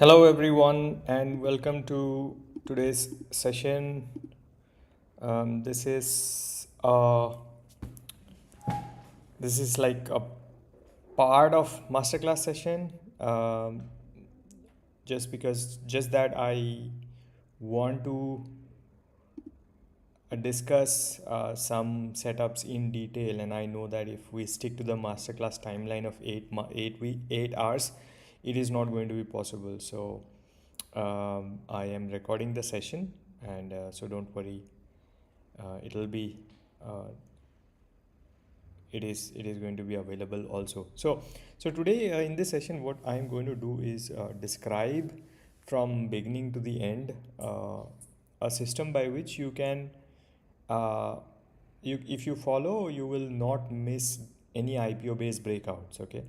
Hello, everyone, and welcome to today's session. This is like a part of masterclass session. Just that I want to discuss some setups in detail, and I know that if we stick to the masterclass timeline of 8 hours, it is not going to be possible. So I am recording the session, and so don't worry. It'll be it is going to be available also. So today in this session, what I am going to do is describe from beginning to the end a system by which you can uh, if you follow, you will not miss any IPO based breakouts. Okay,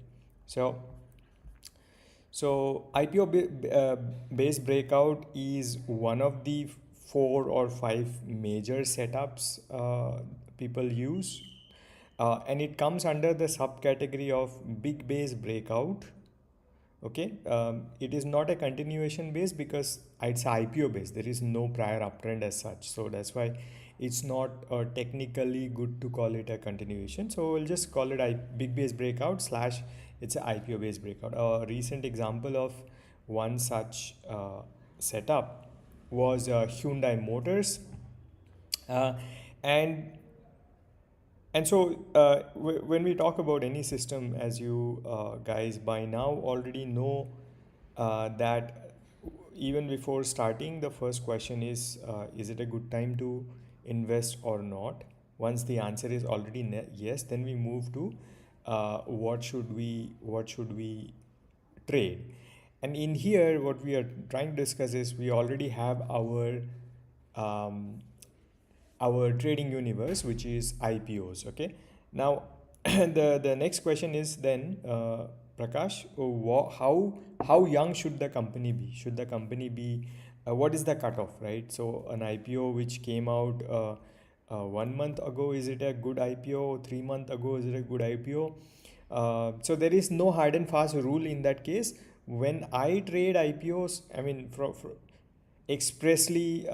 so IPO based breakout is one of the 4 or 5 major setups people use, and it comes under the subcategory of big base breakout. Okay, it is not a continuation base because it's IPO based. There is no prior uptrend as such, so that's why it's not technically good to call it a continuation. So we'll just call it big base breakout slash it's an IPO based breakout. A recent example of one such setup was Hyundai Motors, uh, and when we talk about any system, as you guys by now already know, that even before starting, the first question is it a good time to invest or not? Once the answer is already yes, then we move to what should we trade. And in here, what we are trying to discuss is we already have um, our trading universe, which is IPOs. Okay, now the next question is then, Prakash, how young should the company be? Should the company be what is the cutoff, right? So an IPO which came out 1 month ago, is it a good IPO? 3 months ago, is it a good IPO? So there is no hard and fast rule in that case. When I trade IPOs, I mean, expressly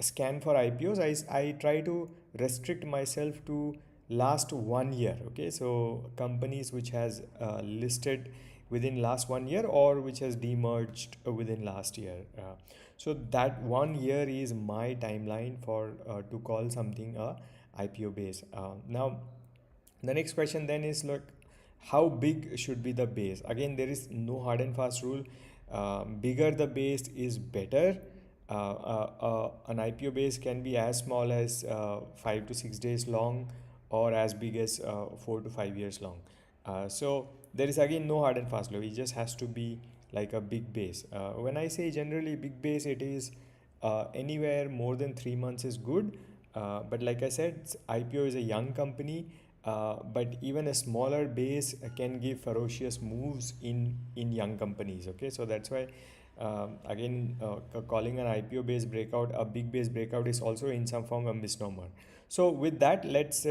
scan for IPOs, I try to restrict myself to last 1 year. Okay, so companies which has listed within last 1 year or which has demerged within last year. So that 1 year is my timeline for to call something a IPO base. Now the next question then is, look, how big should be the base? Again, there is no hard and fast rule. Bigger the base is better. An IPO base can be as small as 5 to 6 days long, or as big as 4 to 5 years long. So there is again no hard and fast law. It just has to be like a big base. When I say generally big base, it is anywhere more than 3 months is good. But like I said, IPO is a young company, but even a smaller base can give ferocious moves in young companies. Okay, so that's why again calling an IPO based breakout a big base breakout is also in some form a misnomer. So with that, let's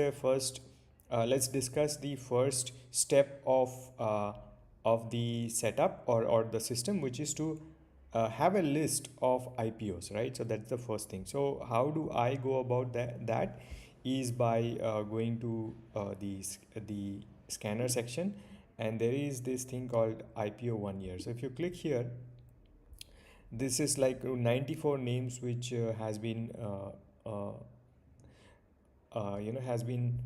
discuss the first step of the setup or the system, which is to have a list of IPOs, right? So that's the first thing. So how do I go about that is by going to the scanner section, and there is this thing called IPO 1 year. So if you click here, this is like 94 names which has been has been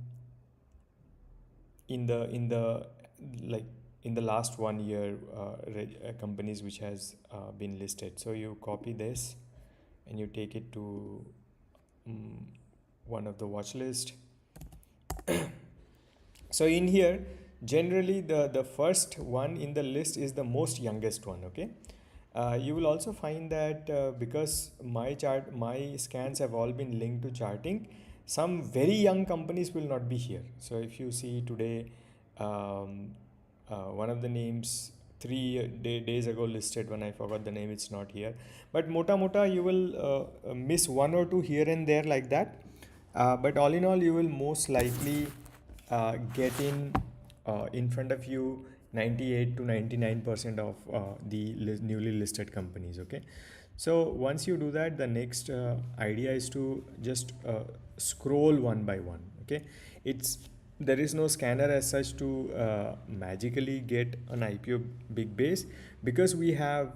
in the like in the last 1 year companies which has been listed. So you copy this and you take it to um, one of the watch list. So in here, generally the first one in the list is the most youngest one. Okay, you will also find that because my scans have all been linked to charting, some very young companies will not be here. So if you see today, um, one of the names days ago listed, when I forgot the name, it's not here. But mota you will miss one or two here and there like that. But all in all, you will most likely get in front of you 98 to 99% of the newly listed companies. Okay, so once you do that, the next idea is to just scroll one by one. Okay, it's there is no scanner as such to magically get an IPO big base, because we have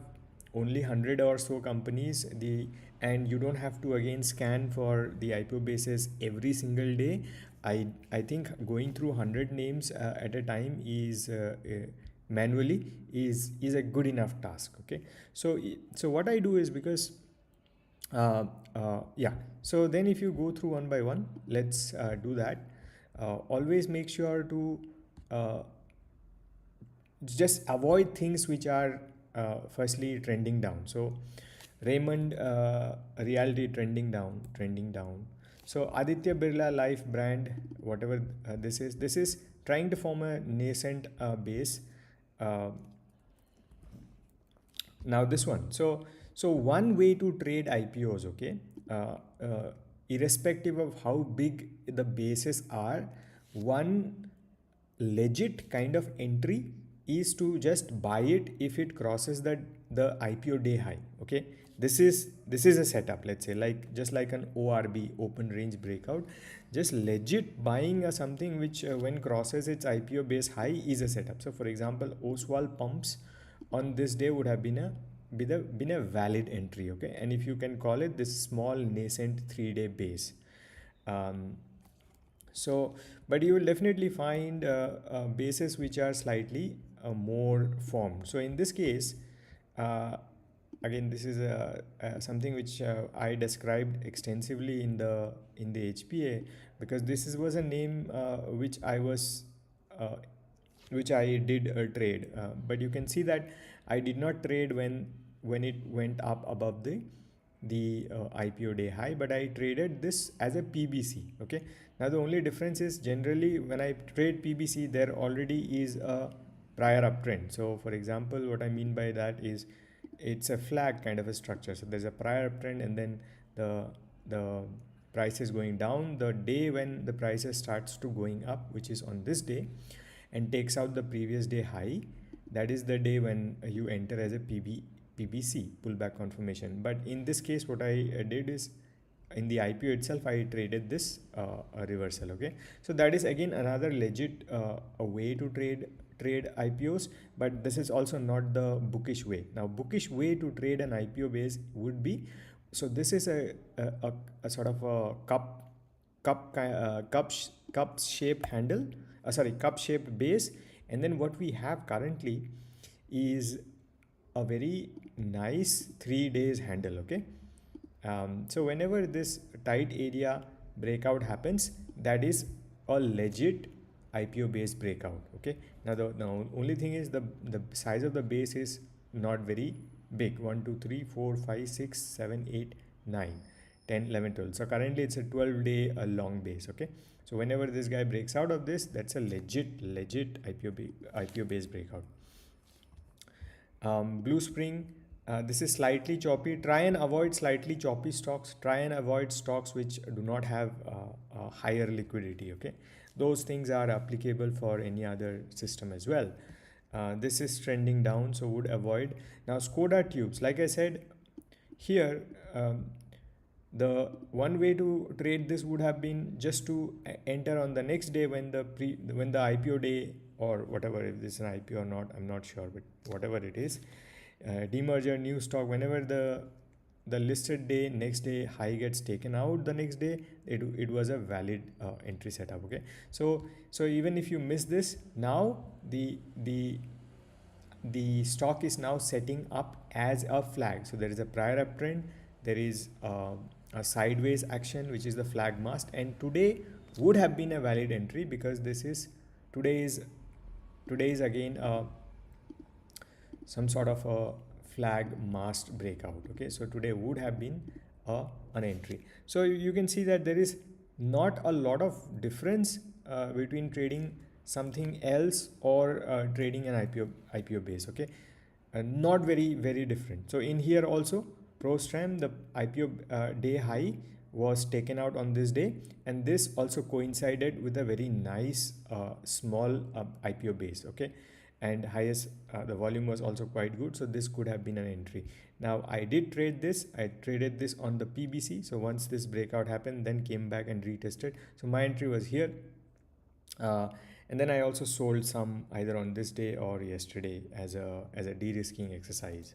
only 100 or so companies, the and you don't have to again scan for the IPO bases every single day. I think going through 100 names at a time is manually is a good enough task. Okay, so what I do is, because yeah, so then if you go through one by one, let's do that. Always make sure to uh, just avoid things which are firstly trending down. So Raymond reality trending down. So Aditya Birla Life brand, whatever this is trying to form a nascent base. uh, Now this one. So one way to trade IPOs, okay, uh, uh, irrespective of how big the bases are, one legit kind of entry is to just buy it if it crosses the IPO day high. Okay, this is a setup. Let's say, like just like an ORB, open range breakout, just legit buying something which when crosses its IPO base high is a setup. So for example, Oswald pumps on this day would have been a valid entry. Okay, and if you can call it this small nascent 3-day base. um, so but you will definitely find bases which are slightly more formed. So in this case, uh, again, this is something which I described extensively in the HPA, because was a name uh, which I did a trade. But you can see that I did not trade when it went up above the IPO day high, but I traded this as a PBC. Okay. Now the only difference is, generally when I trade PBC, there already is a prior uptrend. So for example, what I mean by that is, it's a flag kind of a structure. So there's a prior uptrend, and then the price is going down. The day when the prices starts to going up, which is on this day, and takes out the previous day high, that is the day when you enter as a PBC, pullback confirmation. But in this case, what I did is, in the IPO itself, I traded this a reversal. Okay, so that is again another legit a way to trade IPOs, but this is also not the bookish way. Now, bookish way to trade an IPO base would be, so this is a sort of a cup shaped handle, sorry, cup shaped base, and then what we have currently is a very nice 3 days handle. Okay, so whenever this tight area breakout happens, that is a legit IPO based breakout. Okay, now the only thing is, the size of the base is not very big. 1 2 3 4 5 6 7 8 9 10 11 12. So currently it's a 12-day long base. Okay, so whenever this guy breaks out of this, that's a legit IPO based breakout. Blue Spring, this is slightly choppy. Try and avoid slightly choppy stocks. Try and avoid stocks which do not have higher liquidity. Okay, those things are applicable for any other system as well. This is trending down, so would avoid. Now Skoda tubes, like I said here, the one way to trade this would have been just to enter on the next day when the IPO day, or whatever, if this is an IPO or not, I'm not sure, but whatever it is, demerger, new stock, whenever the listed day, next day high gets taken out, the next day it was a valid entry setup. Okay, so even if you miss this, now the stock is now setting up as a flag. So there is a prior uptrend, there is a sideways action, which is the flag mast, and today would have been a valid entry, because today is again some sort of a flag mast breakout. Okay, so today would have been an entry. So you can see that there is not a lot of difference between trading something else or trading an IPO base. Okay, not very different. So in here also, Prostram, the IPO day high was taken out on this day, and this also coincided with a very nice small IPO base. Okay, and highest the volume was also quite good, so this could have been an entry. Now I did trade this. I traded this on the PBC. So once this breakout happened, then came back and retested. So my entry was here, uh, and then I also sold some either on this day or yesterday as a de-risking exercise.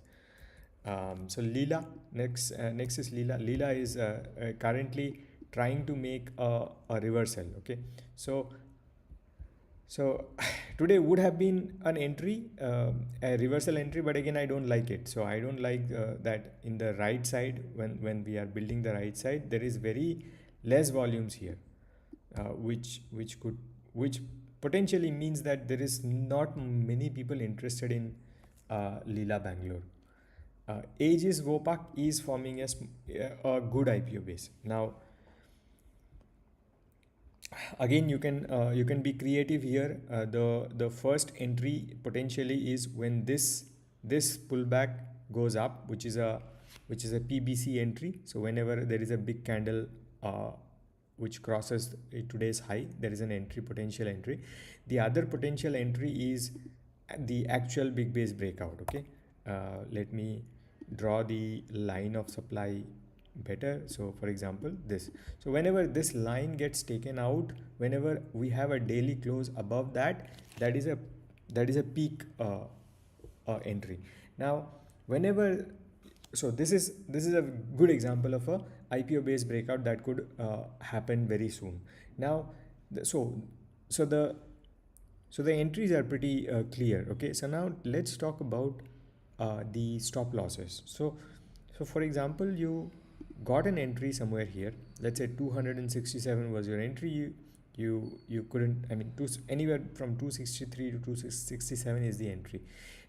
So Leela, next is Leela. Leela is currently trying to make a reversal. Okay, so so today would have been an entry, a reversal entry, but again I don't like it. So I don't like that in the right side, when we are building the right side, there is very less volumes here, which potentially means that there is not many people interested in Leela Bangalore. Aegis Vopak is forming a good IPO base. Now again you can be creative here. The first entry potentially is when this pullback goes up, which is a PBC entry. So whenever there is a big candle which crosses today's high, there is an entry, potential entry. The other potential entry is the actual big base breakout. Okay, let me draw the line of supply better. So for example this, so whenever this line gets taken out, whenever we have a daily close above that, that is a peak entry. Now whenever, so this is a good example of a IPO based breakout that could happen very soon. Now so the so the entries are pretty clear. Okay, so now let's talk about the stop losses. So for example, you got an entry somewhere here. Let's say 267 was your entry. You couldn't, I mean, anywhere from 263 to 267 is the entry.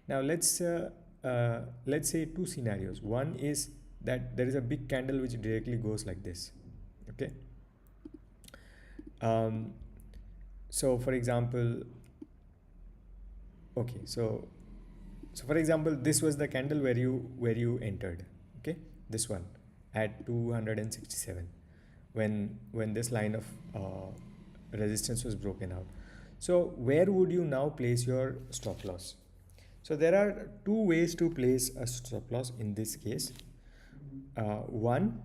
Now let's say two scenarios. One is that there is a big candle which directly goes like this. Okay. Um, so for example, okay, so for example, this was the candle where you entered. Okay, this one at 267 when this line of resistance was broken out. So where would you now place your stop loss? So there are two ways to place a stop loss in this case. One,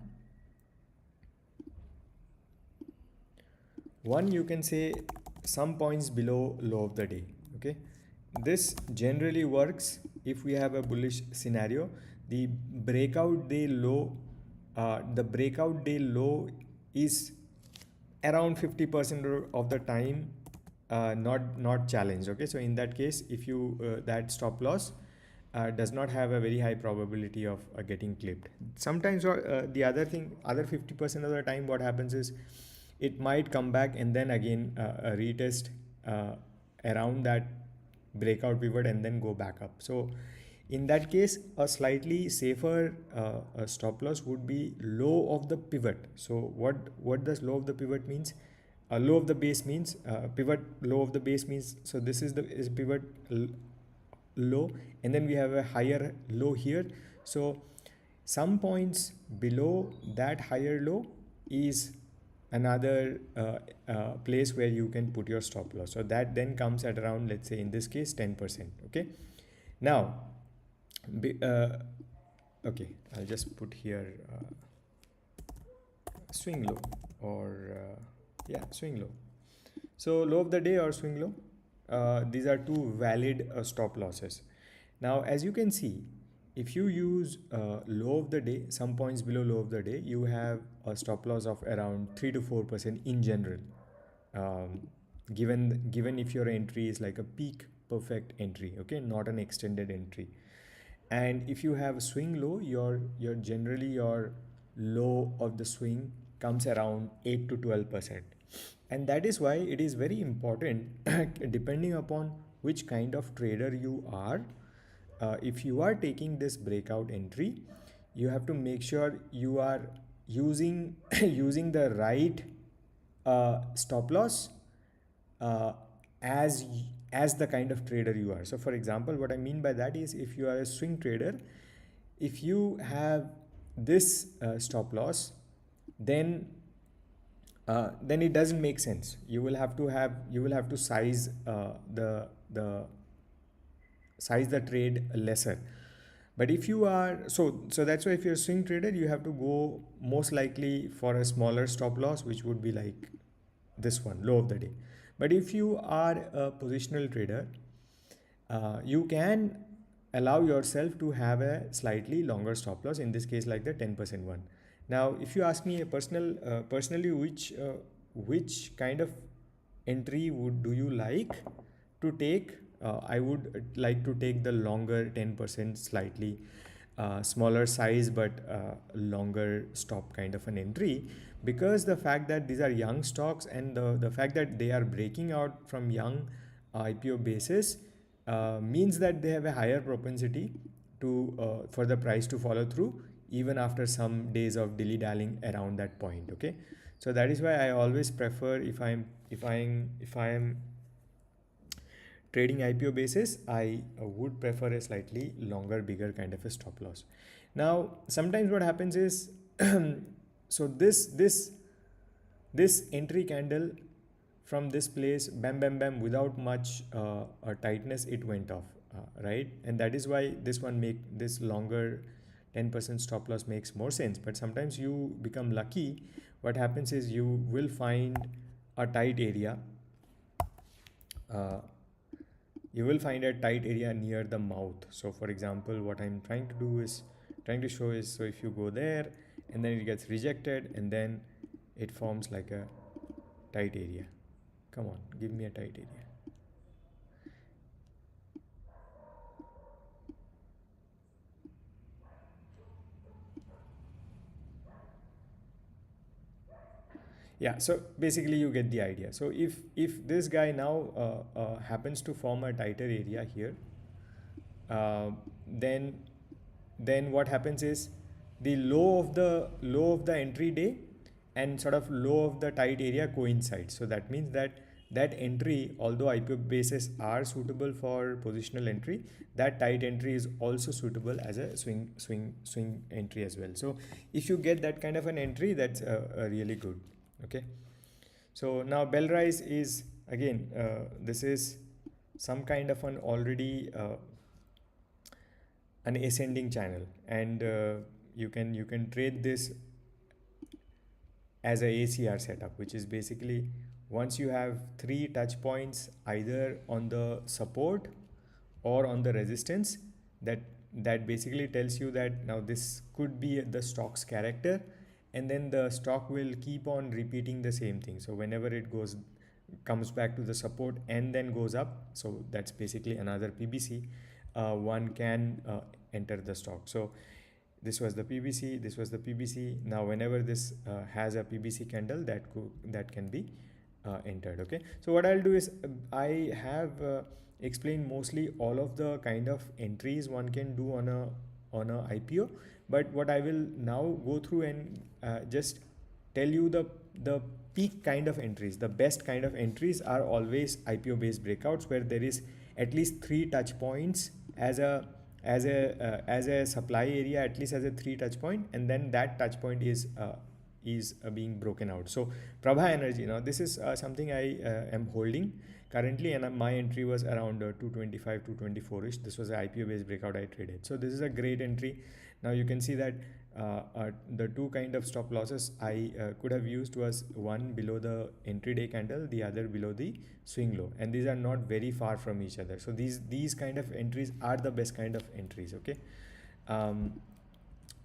you can say some points below low of the day. Okay, this generally works if we have a bullish scenario. The breakout day low, is around 50% of the time not challenged. Okay, so in that case, if you that stop loss does not have a very high probability of getting clipped. Sometimes the other 50% of the time, what happens is it might come back and then again retest around that breakout pivot and then go back up. So in that case, a slightly safer stop loss would be low of the pivot. So what does low of the pivot means? Low of the base means pivot low of the base means, so this is pivot low, and then we have a higher low here. So some points below that higher low is another place where you can put your stop loss. So that then comes at around, let's say in this case, 10%. Okay, now okay, I'll just put here swing low, or yeah, swing low. So low of the day or swing low, these are two valid stop losses. Now as you can see, if you use low of the day, some points below low of the day, you have a stop loss of around 3 to 4% in general, given if your entry is like a peak perfect entry. Okay, not an extended entry. And if you have a swing low, your generally your low of the swing comes around 8 to 12%. And that is why it is very important depending upon which kind of trader you are. If you are taking this breakout entry, you have to make sure you are using using the right stop loss uh, as as the kind of trader you are. So for example, what I mean by that is, if you are a swing trader, if you have this stop loss, then it doesn't make sense. You will have to size the size the trade lesser. But if you are so that's why if you're a swing trader, you have to go most likely for a smaller stop loss, which would be like this one, low of the day. But if you are a positional trader, you can allow yourself to have a slightly longer stop loss, in this case like the 10% one. Now if you ask me a personally, which kind of entry would do you like to take, I would like to take the longer 10%, slightly smaller size but longer stop kind of an entry, because the fact that these are young stocks and the fact that they are breaking out from young IPO basis means that they have a higher propensity to for the price to follow through even after some days of dilly dallying around that point. Okay, so that is why I always prefer, if I am trading IPO basis, I would prefer a slightly longer, bigger kind of a stop loss. Now, sometimes what happens is, so this entry candle from this place, bam, bam, bam, without much tightness, it went off, right? And that is why this one make this longer 10% stop loss makes more sense. But sometimes you become lucky. What happens is you will find a tight area. Uh, you will find a tight area near the mouth. So for example, what I'm trying to show is, so if you go there and then it gets rejected and then it forms like a tight area. Come on, give me a tight area. Yeah, so basically you get the idea. So if this guy now happens to form a tighter area here, uh, then what happens is the low of the entry day and sort of low of the tight area coincides. So that means that that entry, although IPO bases are suitable for positional entry, that tight entry is also suitable as a swing entry as well. So if you get that kind of an entry, that's really good. Okay, so now bell rise is again, this is some kind of an already an ascending channel, and you can trade this as a ACR setup, which is basically once you have three touch points either on the support or on the resistance, that basically tells you that now this could be the stock's character, and then the stock will keep on repeating the same thing. So whenever it comes back to the support and then goes up, so that's basically another PBC, one can enter the stock. So this was the PBC, this was the PBC. Now whenever this has a PBC candle, that can be entered. Okay, so what I'll do is, I have explained mostly all of the kind of entries one can do on a IPO, but what I will now go through and just tell you the peak kind of entries. The best kind of entries are always IPO based breakouts, where there is at least three touch points as a supply area, at least as a three touch point, and then that touch point is being broken out. So Prabha Energy, now this is something I am holding currently, and my entry was around 225 224 ish. This was an IPO based breakout I traded, so this is a great entry. Now you can see that the two kind of stop losses I could have used was one below the entry day candle, the other below the swing low, and these are not very far from each other. So these kind of entries are the best kind of entries. Okay,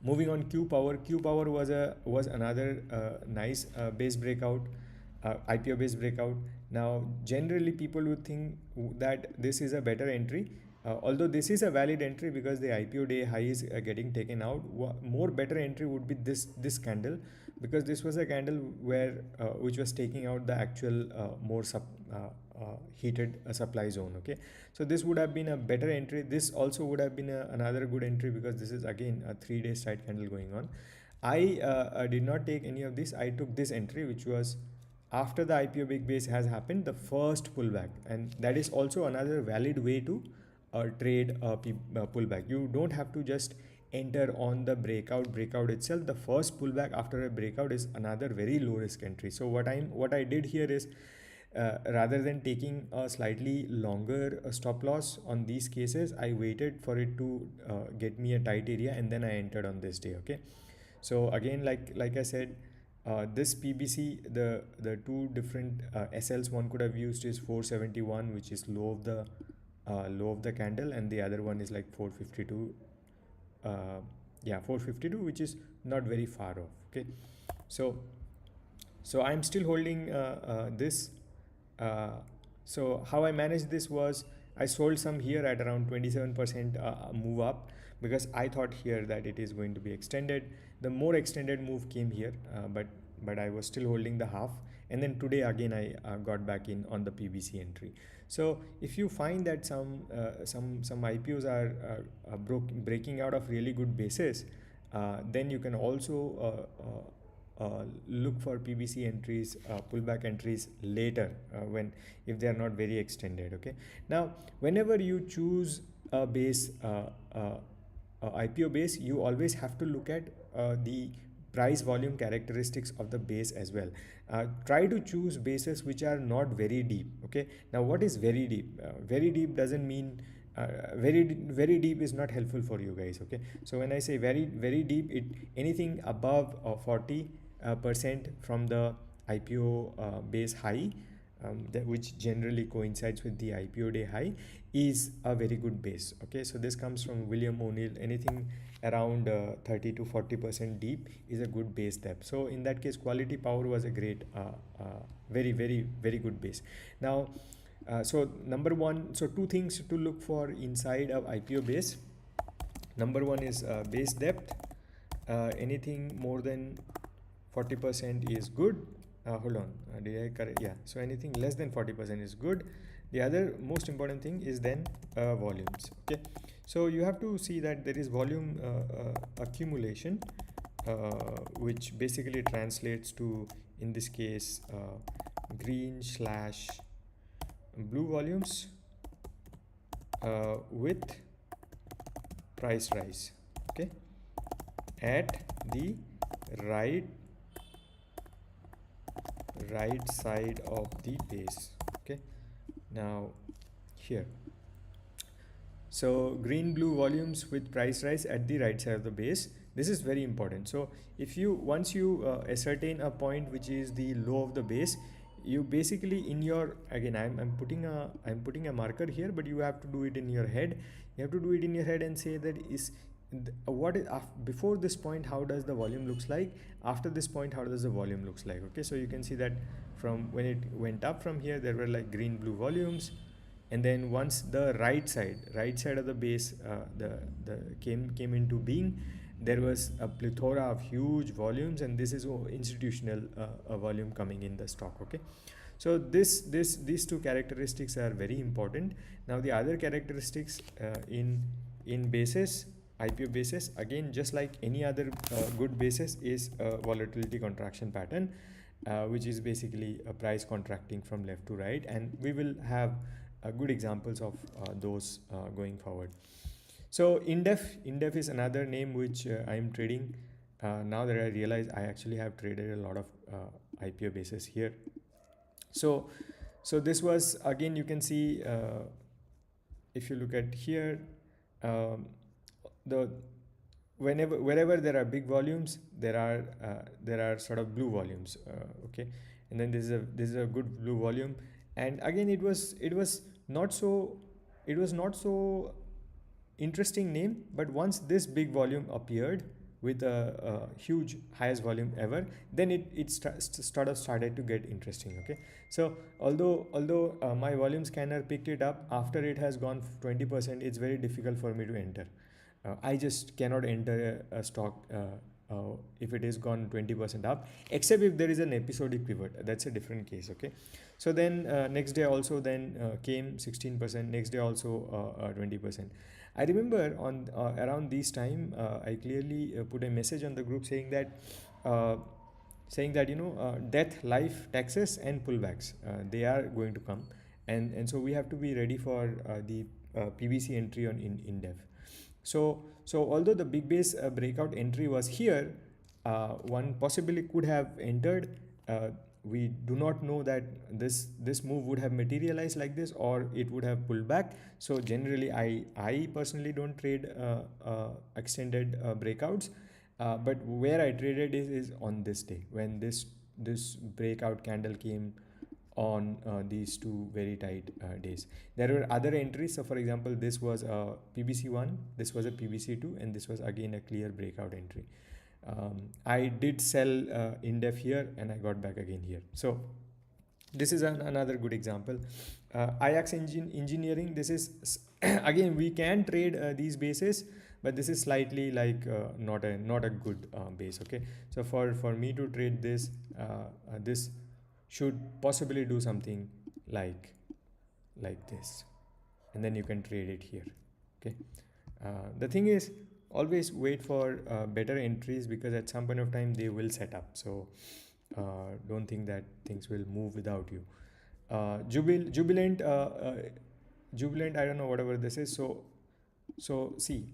moving on, Q Power was another nice base breakout, IPO based breakout. Now generally people would think that this is a better entry, although this is a valid entry because the IPO day high is getting taken out. More better entry would be this candle, because this was a candle where which was taking out the actual more heated supply zone. Okay, so this would have been a better entry. This also would have been another good entry, because this is again a 3-day side candle going on. I did not take any of this. I took this entry, which was after the IPO big base has happened, the first pullback, and that is also another valid way to trade pullback. You don't have to just enter on the breakout itself. The first pullback after a breakout is another very low risk entry. So what I did here is, rather than taking a slightly longer stop loss on these cases, I waited for it to get me a tight area, and then I entered on this day. Okay, so again, like I said, this PBC, the two different SLs one could have used is 471, which is low of the candle, and the other one is like 452. Yeah, 452, which is not very far off. Okay, so I'm still holding this. Uh, so how I managed this was I sold some here at around 27% move up, because I thought here that it is going to be extended. The more extended move came here, but I was still holding the half. And then today again I got back in on the PBC entry. So if you find that some IPOs are breaking out of really good bases, then you can also look for PBC entries, pullback entries later, when if they are not very extended. Okay. Now, whenever you choose a base, IPO base, you always have to look at the price volume characteristics of the base as well. Try to choose bases which are not very deep. Okay. Now, what is very deep? Very deep doesn't mean very deep is not helpful for you guys. Okay, so when I say very deep, it anything above 40 percent from the IPO base high, which generally coincides with the IPO day high, is a very good base. Okay, so this comes from William O'Neill. Anything around 30 to 40% deep is a good base depth. So in that case, Quality Power was a great, very good base. Now, so number one, so two things to look for inside of IPO base. Number one is base depth. Anything more than 40% is good. Hold on, did I correct? Yeah, so anything less than 40% is good. The other most important thing is then volumes. Okay, so you have to see that there is volume accumulation, which basically translates to, in this case, green slash blue volumes with price rise. Okay, at the right side of the base. Okay, now here, so green blue volumes with price rise at the right side of the base, this is very important. So if you once you ascertain a point which is the low of the base, you basically in your, again, I'm putting a marker here, but you have to do it in your head. You have to do it in your head and say that is what is before this point, how does the volume looks like, after this point, how does the volume looks like. Okay, so you can see that from when it went up from here, there were like green blue volumes, and then once the right side of the base the came into being, there was a plethora of huge volumes, and this is institutional volume coming in the stock. Okay, so these two characteristics are very important. Now the other characteristics in basis, IPO basis, again, just like any other good basis, is a volatility contraction pattern, which is basically a price contracting from left to right, and we will have good examples of those going forward. So indef is another name which I am trading. Now that I realize I actually have traded a lot of IPO bases here. So this was, again, you can see, if you look at here, um, the wherever there are big volumes, there are sort of blue volumes. Okay, and then this is a good blue volume, and again, it was not so interesting name, but once this big volume appeared with a huge highest volume ever, then it started to get interesting. Okay, so although my volume scanner picked it up after it has gone 20%, it's very difficult for me to enter. I just cannot enter a stock if it is gone 20% up, except if there is an episodic pivot. That's a different case. Okay, so then next day also then came 16%. Next day also 20%. I remember on around this time, I clearly put a message on the group saying that death, life, taxes, and pullbacks, they are going to come, and so we have to be ready for the PBC entry on in def. So although the big base breakout entry was here, one possibly could have entered we do not know that this move would have materialized like this, or it would have pulled back. So generally I personally don't trade extended breakouts, but where I traded is on this day when this breakout candle came on these two very tight days. There were other entries. So for example, this was a PBC1, this was a PBC2, and this was again a clear breakout entry. I did sell in depth here and I got back again here. So this is another good example. Engineering, this is again we can trade these bases, but this is slightly like not a good base. Okay, so for me to trade this, this should possibly do something like this, and then you can trade it here. Okay, the thing is, always wait for better entries, because at some point of time they will set up. So don't think that things will move without you. Jubilant, jubilant, I don't know, whatever this is. So see,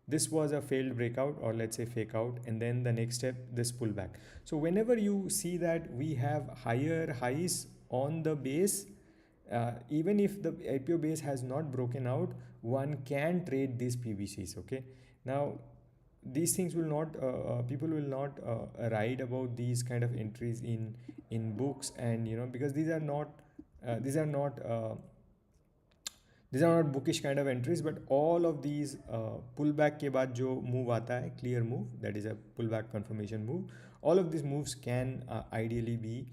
this was a failed breakout, or let's say fake out, and then the next step, this pullback. So whenever you see that we have higher highs on the base, even if the IPO base has not broken out, one can trade these PBCs. Okay, now these things will not people will not write about these kind of entries in books, and because these are not these are not bookish kind of entries, but all of these pullback के बाद जो move आता है, clear move, that is a pullback confirmation move, all of these moves can ideally be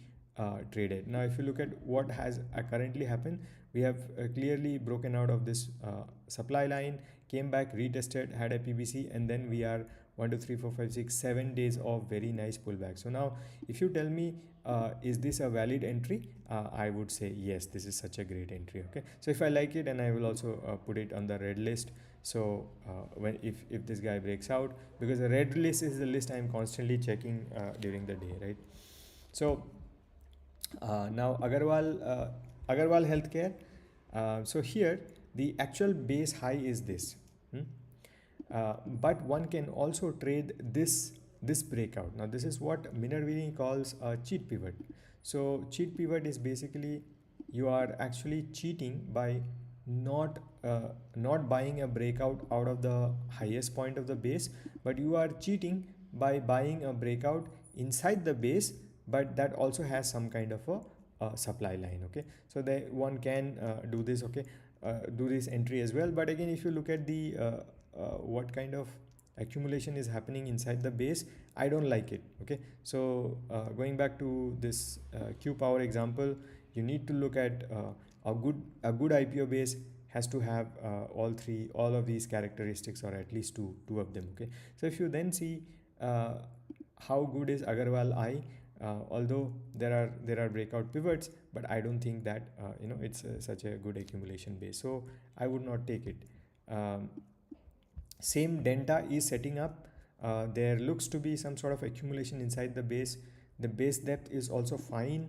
traded. Now if you look at what has currently happened, we have clearly broken out of this supply line, came back, retested, had a PBC, and then we are 1 2 3 4 5 6 7 days of very nice pullback. So now if you tell me, is this a valid entry, I would say yes, this is such a great entry. Okay, so if I like it, and I will also put it on the red list. So when if this guy breaks out, because the red list is the list I'm constantly checking during the day, right? So now Agarwal Healthcare. So here the actual base high is this. Hmm? But one can also trade this breakout. Now this is what Minervini calls a cheat pivot. So cheat pivot is basically you are actually cheating by not buying a breakout out of the highest point of the base, but you are cheating by buying a breakout inside the base, but that also has some kind of a supply line. Okay, so one can do this. Okay, do this entry as well. But again, if you look at the what kind of accumulation is happening inside the base, I don't like it. Okay, so going back to this Q power example, you need to look at a good IPO base has to have all of these characteristics, or at least two of them. Okay, so if you then see how good is Agarwal I, although there are breakout pivots, but I don't think that it's such a good accumulation base, so I would not take it. Same Denta is setting up. There looks to be some sort of accumulation inside the base. The base depth is also fine,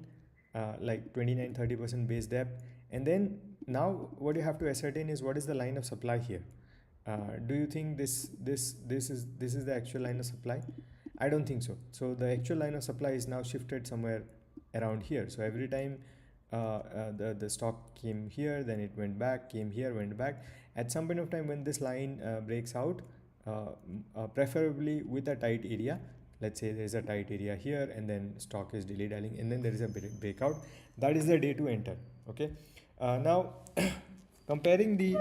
like 29-30% base depth. And then now what you have to ascertain is what is the line of supply here. Do you think this is the actual line of supply? I don't think so. So the actual line of supply is now shifted somewhere around here. So every time the stock came here, then it went back, came here, went back. At some point of time when this line breaks out, preferably with a tight area, let's say there's a tight area here, and then stock is dilly dallying, and then there is a breakout, that is the day to enter. Okay, now comparing the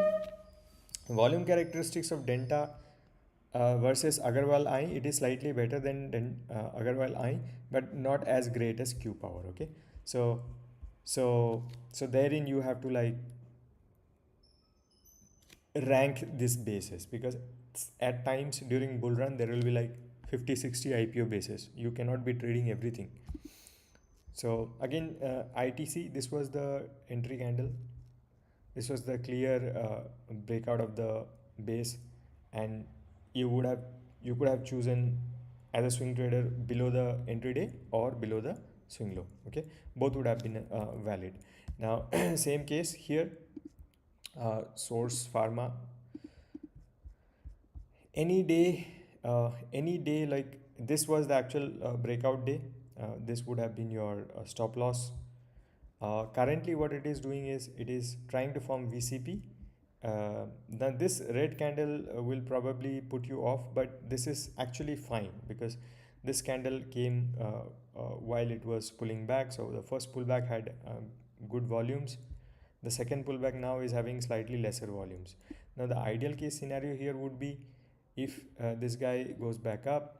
volume characteristics of Denta versus Agarwal I, it is slightly better than Agarwal I, but not as great as Q power. Okay, so therein you have to like rank this basis, because at times during bull run there will be like 50-60 IPO bases. You cannot be trading everything. So again, ITC, this was the entry candle. This was the clear breakout of the base, and you could have chosen as a swing trader below the entry day or below the swing low. Okay, both would have been valid. Now same case here, Source Pharma. Any day like this was the actual breakout day. This would have been your stop loss. Currently, what it is doing is it is trying to form VCP. Now, this red candle will probably put you off, but this is actually fine because this candle came while it was pulling back. So, the first pullback had good volumes. The second pullback now is having slightly lesser volumes. Now, the ideal case scenario here would be if this guy goes back up,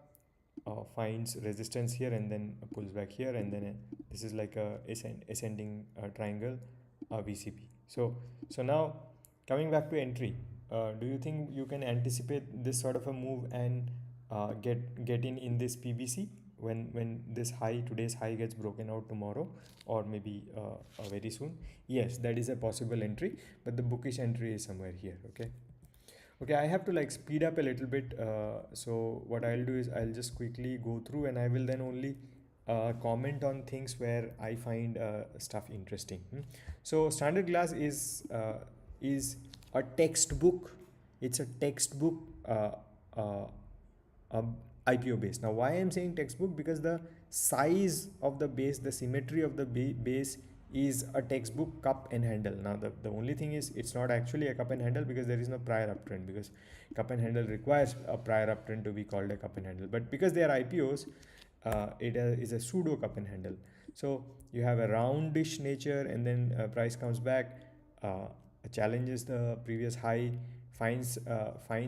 finds resistance here and then pulls back here, and then this is like a ascending triangle VCP. So now coming back to entry, do you think you can anticipate this sort of a move and get in this PBC when this high, today's high, gets broken out tomorrow or maybe very soon? Yes, that is a possible entry, but the bookish entry is somewhere here. Okay, I have to like speed up a little bit. So what I'll do is I'll just quickly go through and I will then only comment on things where I find stuff interesting. So standard glass is a textbook. It's a textbook uh, IPO base. Now, why I'm saying textbook? Because the size of the base, the symmetry of the base is a textbook cup and handle. Now, the only thing is it's not actually a cup and handle because there is no prior uptrend, because cup and handle requires a prior uptrend to be called a cup and handle. But because they are IPOs, it is a pseudo cup and handle. So you have a roundish nature and then price comes back, challenges the previous high, finds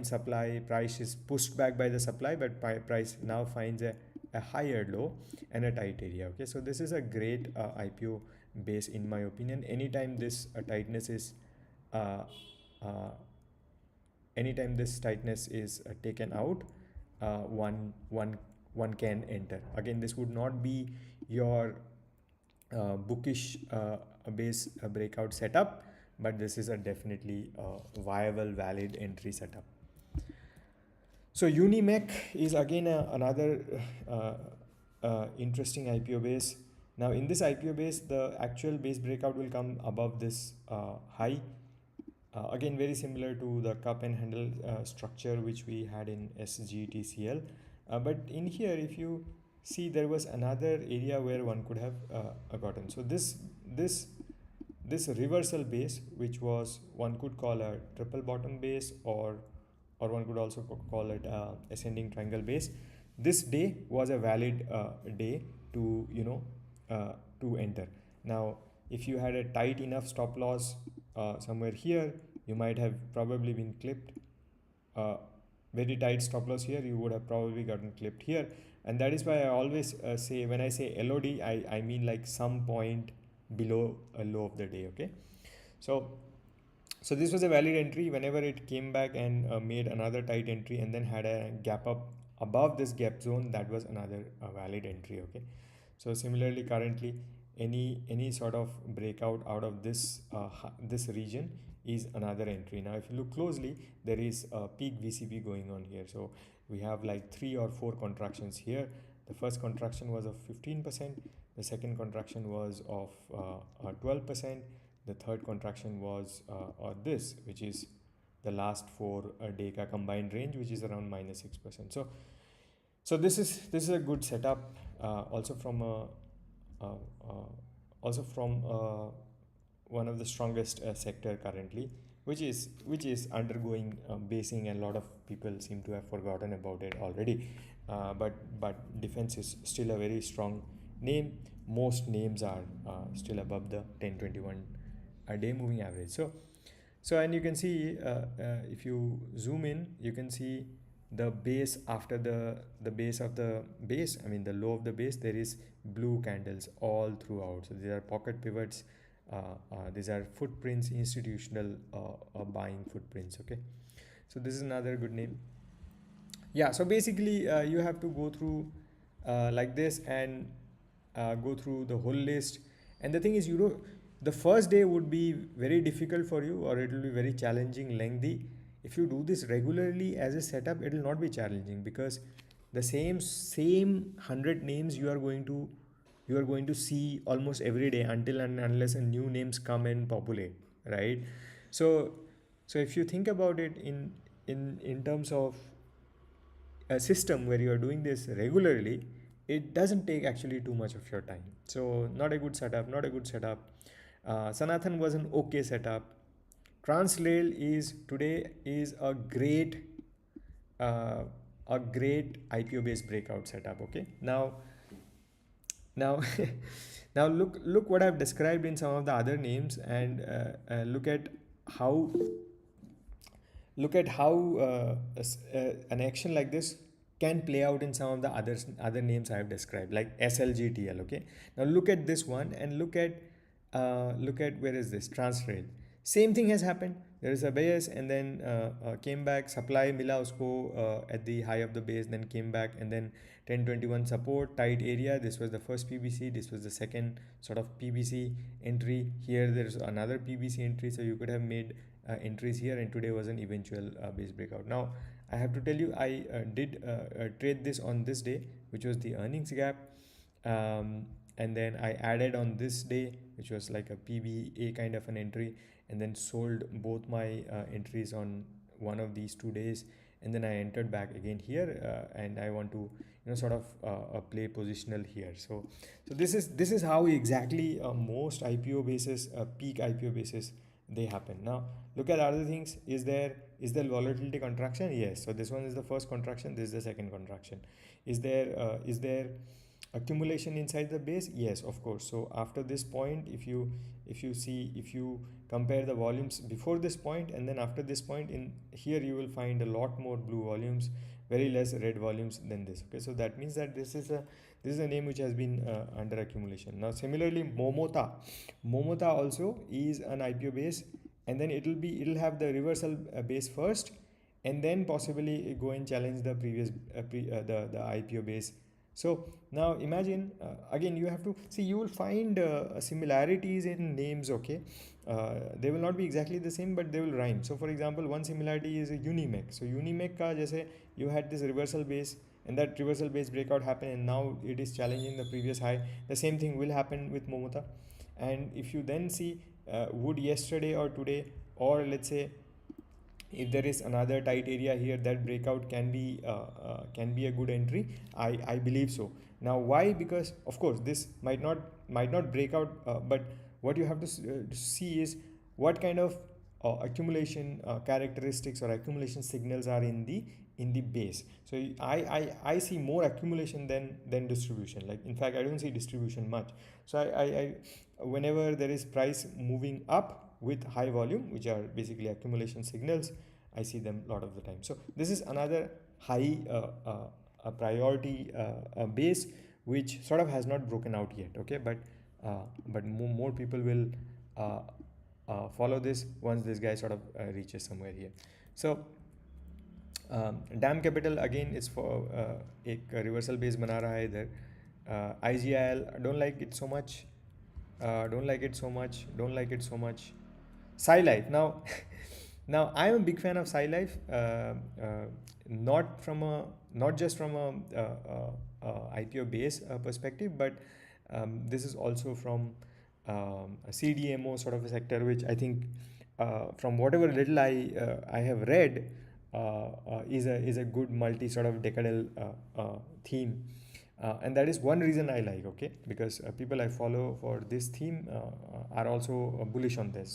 supply, price is pushed back by the supply, but price now finds a higher low and a tight area. Okay, so this is a great IPO base in my opinion. Uh, uh, Anytime this tightness is taken out, one can enter. Again, this would not be your bookish base breakout setup, but this is a definitely viable, valid entry setup. So Unimec is again another interesting IPO base. Now in this IPO base, the actual base breakout will come above this high. Again, very similar to the cup and handle structure which we had in SGTCL. But in here, if you see, there was another area where one could have gotten. So this reversal base, which was, one could call a triple bottom base, or one could also call it ascending triangle base. This day was a valid day to to enter. Now if you had a tight enough stop loss somewhere here, you might have probably been clipped. Very tight stop loss here, you would have probably gotten clipped here. And that is why I always say, when I say LOD, I mean like some point below a low of the day. Okay, so this was a valid entry. Whenever it came back and made another tight entry and then had a gap up above this gap zone, that was another valid entry. Okay, so similarly, currently any sort of breakout out of this region is another entry. Now if you look closely, there is a peak VCP going on here. So we have like 3 or 4 contractions here. The first contraction was of 15%, the second contraction was of 12%, the third contraction was this, which is the last 4 day combined range, which is around -6%. So this is a good setup, also from uh, also from one of the strongest sector currently, which is undergoing basing, and a lot of people seem to have forgotten about it already. But defense is still a very strong name. Most names are still above the 1021 a day moving average. So and you can see, if you zoom in, you can see the base after the base of the base, I mean the low of the base, there is blue candles all throughout. So these are pocket pivots, these are footprints, institutional buying footprints. Okay, so this is another good name. Yeah, so basically you have to go through like this and go through the whole list. And the thing is, the first day would be very difficult for you, or it will be very challenging, lengthy. If you do this regularly as a setup, it will not be challenging, because the same 100 names you are going to see almost every day, until and unless a new names come and populate, right? So so if you think about it in terms of a system where you are doing this regularly, it doesn't take actually too much of your time. So not a good setup, not a good setup. Sanathan was an okay setup. Translail is today is uh, a great IPO based breakout setup. Okay, now now look what I've described in some of the other names, and how look at how an action like this can play out in some of the other names I have described, like SLGTL. Okay, now look at this one and look at where is this Transrail. Same thing has happened. There is a base and then came back. Supply mila usko at the high of the base, then came back and then 1021 support tight area. This was the first PBC. This was the second sort of PBC entry. Here there is another PBC entry. So you could have made entries here, and today was an eventual base breakout. Now I have to tell you, I did trade this on this day, which was the earnings gap, and then I added on this day, which was like a PBA kind of an entry, and then sold both my entries on one of these 2 days, and then I entered back again here, and I want to sort of play positional here. So this is how exactly most IPO basis, peak IPO basis, they happen. Now look at other things. Is there volatility contraction? Yes. So this one is the first contraction, this is the second contraction. Is there accumulation inside the base? Yes, of course. So after this point, if you compare the volumes before this point and then after this point, in here you will find a lot more blue volumes, very less red volumes than this. Okay, so that means that this is a name which has been under accumulation. Now similarly, Momota also is an IPO base, and then it'll have the reversal base first, and then possibly go and challenge the previous the IPO base. So now imagine, again you have to see, you will find similarities in names. Okay, they will not be exactly the same, but they will rhyme. So for example, one similarity is a Unimec. So Unimec ka jaise you had this reversal base, and that reversal base breakout happened, and now it is challenging the previous high. The same thing will happen with Momota. And if you then see, would yesterday or today, or let's say if there is another tight area here, that breakout can be a good entry. I believe so. Now why? Because of course this might not break out, but what you have to see is what kind of accumulation characteristics or accumulation signals are in the base. So I see more accumulation than distribution. Like in fact I don't see distribution much. So I whenever there is price moving up with high volume, which are basically accumulation signals, I see them a lot of the time. So this is another high a priority base, which sort of has not broken out yet. Okay, but more people will follow this once this guy sort of reaches somewhere here. So dam capital again it's for एक reversal base बना रहा है इधर. IGIL, don't like it so much, don't like it so much, don't like it so much. Sci Life. Now I'm a big fan of Sci Life, not just from a IPO base perspective, but this is also from a CDMO sort of a sector, which I think, from whatever little I have read, is a good multi sort of decadal theme. And that is one reason I like. Okay, because people I follow for this theme are also bullish on this.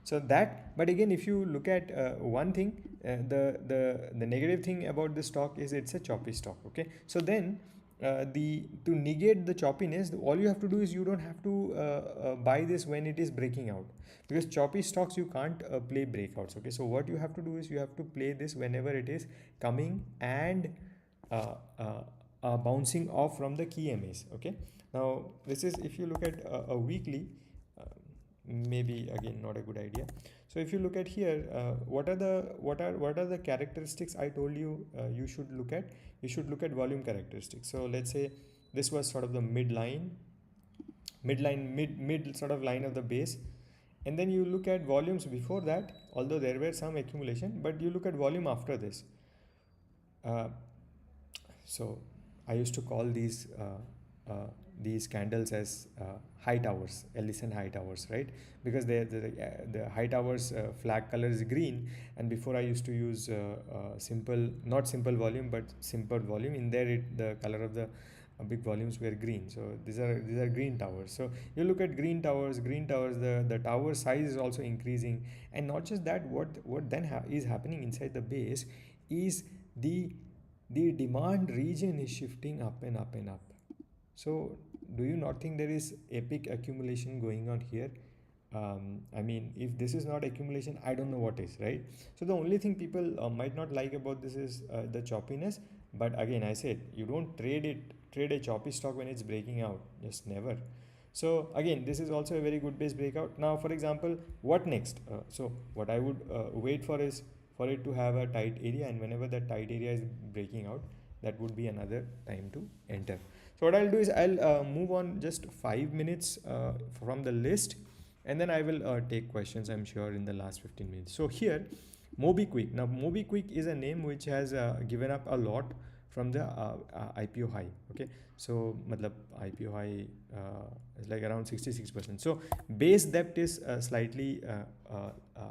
So that, but again, if you look at one thing, the negative thing about this stock is it's a choppy stock. Okay, so then to negate the choppiness, all you have to do is you don't have to buy this when it is breaking out, because choppy stocks you can't play breakouts. Okay, so what you have to do is you have to play this whenever it is coming and uh, bouncing off from the key MAs. Okay, now this is, if you look at a weekly, maybe again not a good idea. So if you look at here, what are the characteristics I told you you should look at? You should look at volume characteristics. So let's say this was sort of the mid sort of line of the base, and then you look at volumes before that, although there were some accumulation, but you look at volume after this. So I used to call these candles as high towers, Ellison high towers, right? Because the high towers flag color is green, and before I used to use simple, not simple volume, but simple volume. In there, the color of the big volumes were green. So these are green towers. So you look at green towers, the tower size is also increasing. And not just that, what then is happening inside the base is the demand region is shifting up and up and up. So do you not think there is epic accumulation going on here? I mean, if this is not accumulation, I don't know what is, right? So the only thing people might not like about this is the choppiness. But again, I said you don't trade a choppy stock when it's breaking out, just never. So again, this is also a very good base breakout. Now, for example, what next? So what I would wait for is for it to have a tight area, and whenever that tight area is breaking out, that would be another time to enter. So what I'll do is I'll move on just 5 minutes from the list, and then I will take questions, I'm sure, in the last 15 minutes. So here, MobiQuick. Now, MobiQuick is a name which has given up a lot from the IPO high. Okay, so matlab IPO high is like around 66%. So base depth is slightly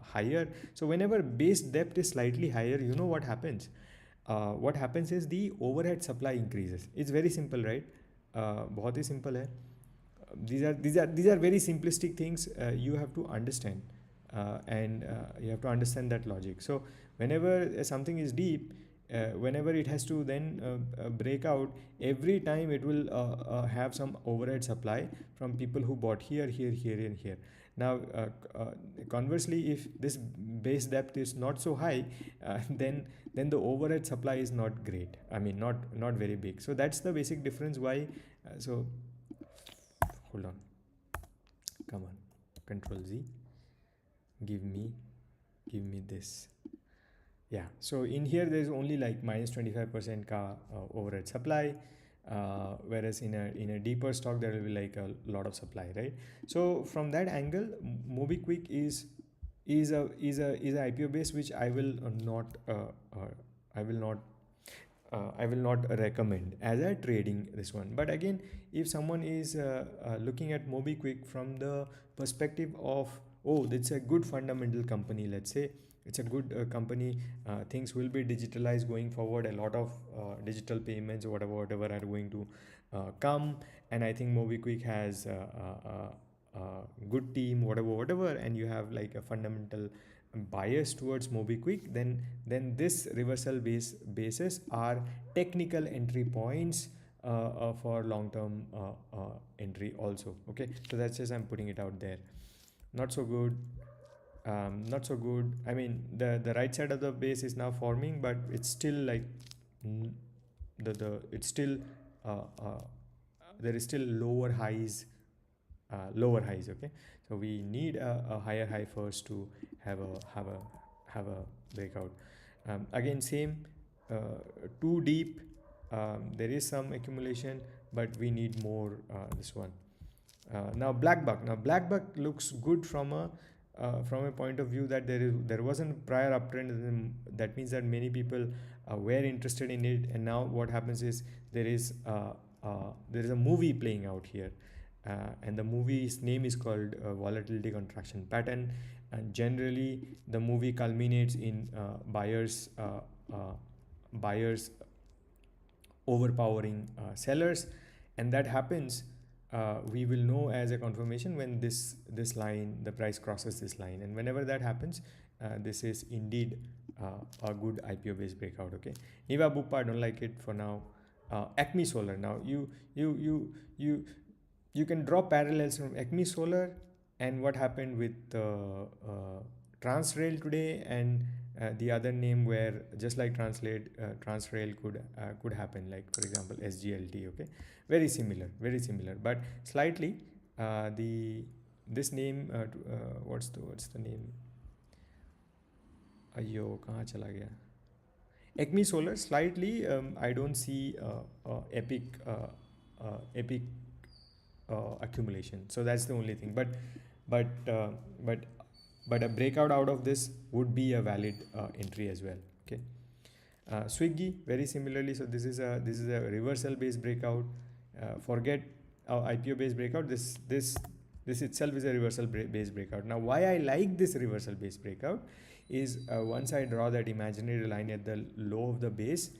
higher. So whenever base depth is slightly higher, you know what happens is the overhead supply increases. It's very simple, right? बहुत ही simple है. These are very simplistic things you have to understand, and you have to understand that logic. So whenever something is deep, whenever it has to then break out, every time it will have some overhead supply from people who bought here, and here. Now, conversely, if this base depth is not so high, then the overhead supply is not great. I mean, not very big. So that's the basic difference. Why? So hold on, come on, Control Z, give me this. Yeah, so in here there's only like minus 25% ka overhead supply, whereas in a deeper stock there will be like a lot of supply, right? So from that angle, MobiQuick is a IPO base which I will not I will not recommend as a trading this one. But again, if someone is looking at MobiQuick from the perspective of, oh, it's a good fundamental company, let's say it's a good company, things will be digitalized going forward, a lot of digital payments or whatever are going to come, and I think MobiQuick has good team, whatever, and you have like a fundamental bias towards MobiQuick, then this reversal bases are technical entry points for long-term entry also. Okay, so that's just I'm putting it out there. Not so good. Not so good. I mean, the right side of the base is now forming, but it's still like it's still uh, uh, there is still lower highs. Okay, so we need a higher high first to have a breakout. Again, same, too deep. There is some accumulation, but we need more. This one. Now black buck looks good from a point of view that there wasn't prior uptrend, and that means that many people were interested in it, and now what happens is there is a movie playing out here, and the movie's name is called volatility contraction pattern, and generally the movie culminates in buyers overpowering sellers, and that happens, we will know as a confirmation when this line, the price crosses this line, and whenever that happens, this is indeed a good IPO based breakout. Okay, Niva Bupa, I don't like it for now. Acme Solar. Now you can draw parallels from Acme Solar and what happened with Transrail today, and the other name where just like Transrail could happen, like for example SGLT. Okay, very similar, but slightly the this name what's the name? अयो कहाँ चला गया? Acme Solar slightly, I don't see epic accumulation. So that's the only thing. But uh, but but a breakout out of this would be a valid entry as well. Okay. Swiggy very similarly. So this is a reversal based breakout. Forget IPO based breakout. This itself is a reversal based breakout. Now why I like this reversal based breakout is once I draw that imaginary line at the low of the base,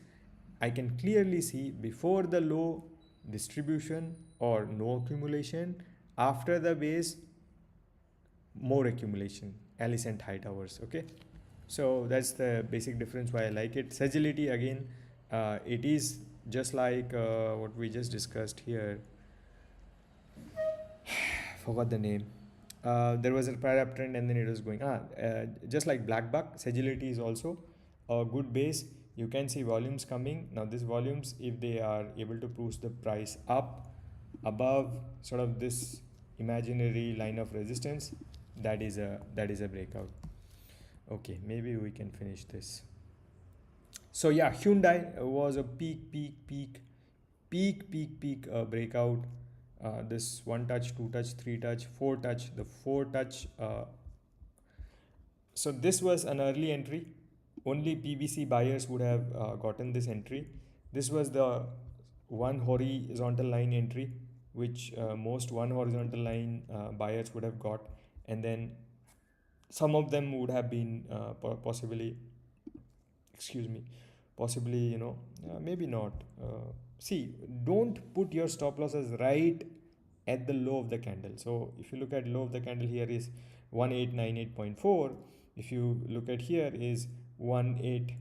I can clearly see before the low distribution or no accumulation. After the base, more accumulation, Alicent high towers. Okay, so that's the basic difference why I like it. Sagility again, it is just like what we just discussed here. Forgot the name. There was a prior uptrend and then it was going. Just like Black Buck, Sagility is also a good base. You can see volumes coming. Now these volumes, if they are able to push the price up above sort of this imaginary line of resistance, that is a breakout. Okay, maybe we can finish this. So yeah, Hyundai was a peak breakout. This one touch, two touch, three touch, four touch. The four touch. So this was an early entry. Only PBC buyers would have gotten this entry. This was the one horizontal line entry, which most one horizontal line buyers would have got, and then some of them would have been possibly, excuse me, possibly, maybe not. See, don't put your stop losses right at the low of the candle. So if you look at low of the candle here is 1898.4. If you look at here is 18,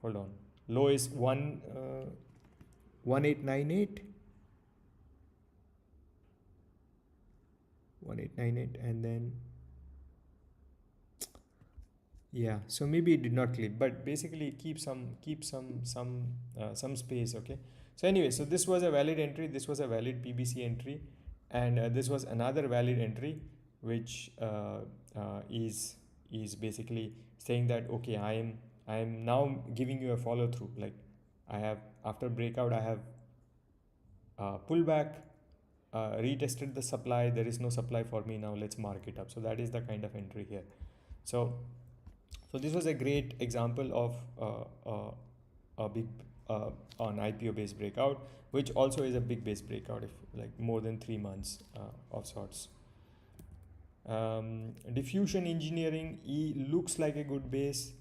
hold on, low is 1898, 1898, and then yeah, so maybe it did not clip, but basically keep some space. Okay, so anyway, so this was a valid entry, this was a valid PBC entry, and this was another valid entry, which is basically saying that okay, I am now giving you a follow through. Like I have, after breakout, I have pulled back, retested the supply, there is no supply for me, now let's mark it up. So that is the kind of entry here. So this was a great example of a big on IPO based breakout, which also is a big base breakout, if like more than 3 months of sorts. Diffusion engineering looks like a good base.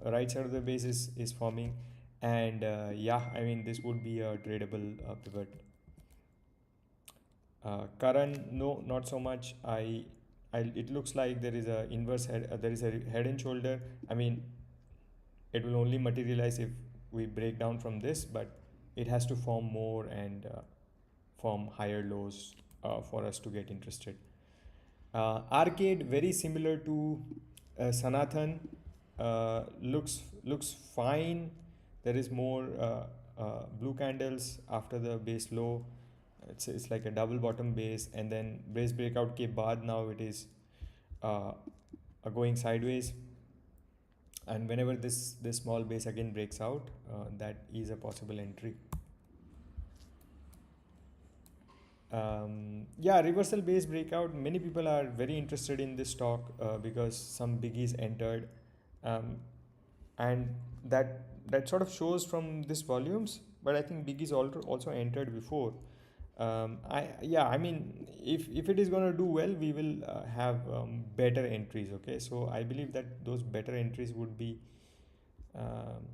Right side of the base is forming, and yeah, I mean this would be a tradable pivot. Current, no, not so much. It looks like there is a inverse head. There is a head and shoulder. I mean, it will only materialize if we break down from this, but it has to form more and form higher lows for us to get interested. Arcade, very similar to Sanathan, looks fine. There is more blue candles after the base low. It's like a double bottom base, and then base breakout ke baad now it is uh, going sideways, and whenever this small base again breaks out, that is a possible entry. Yeah, reversal base breakout, many people are very interested in this stock because some biggies entered, um, and that sort of shows from this volumes, but I think biggies also entered before. I mean, if it is going to do well, we will have better entries. Okay, so I believe that those better entries would be um,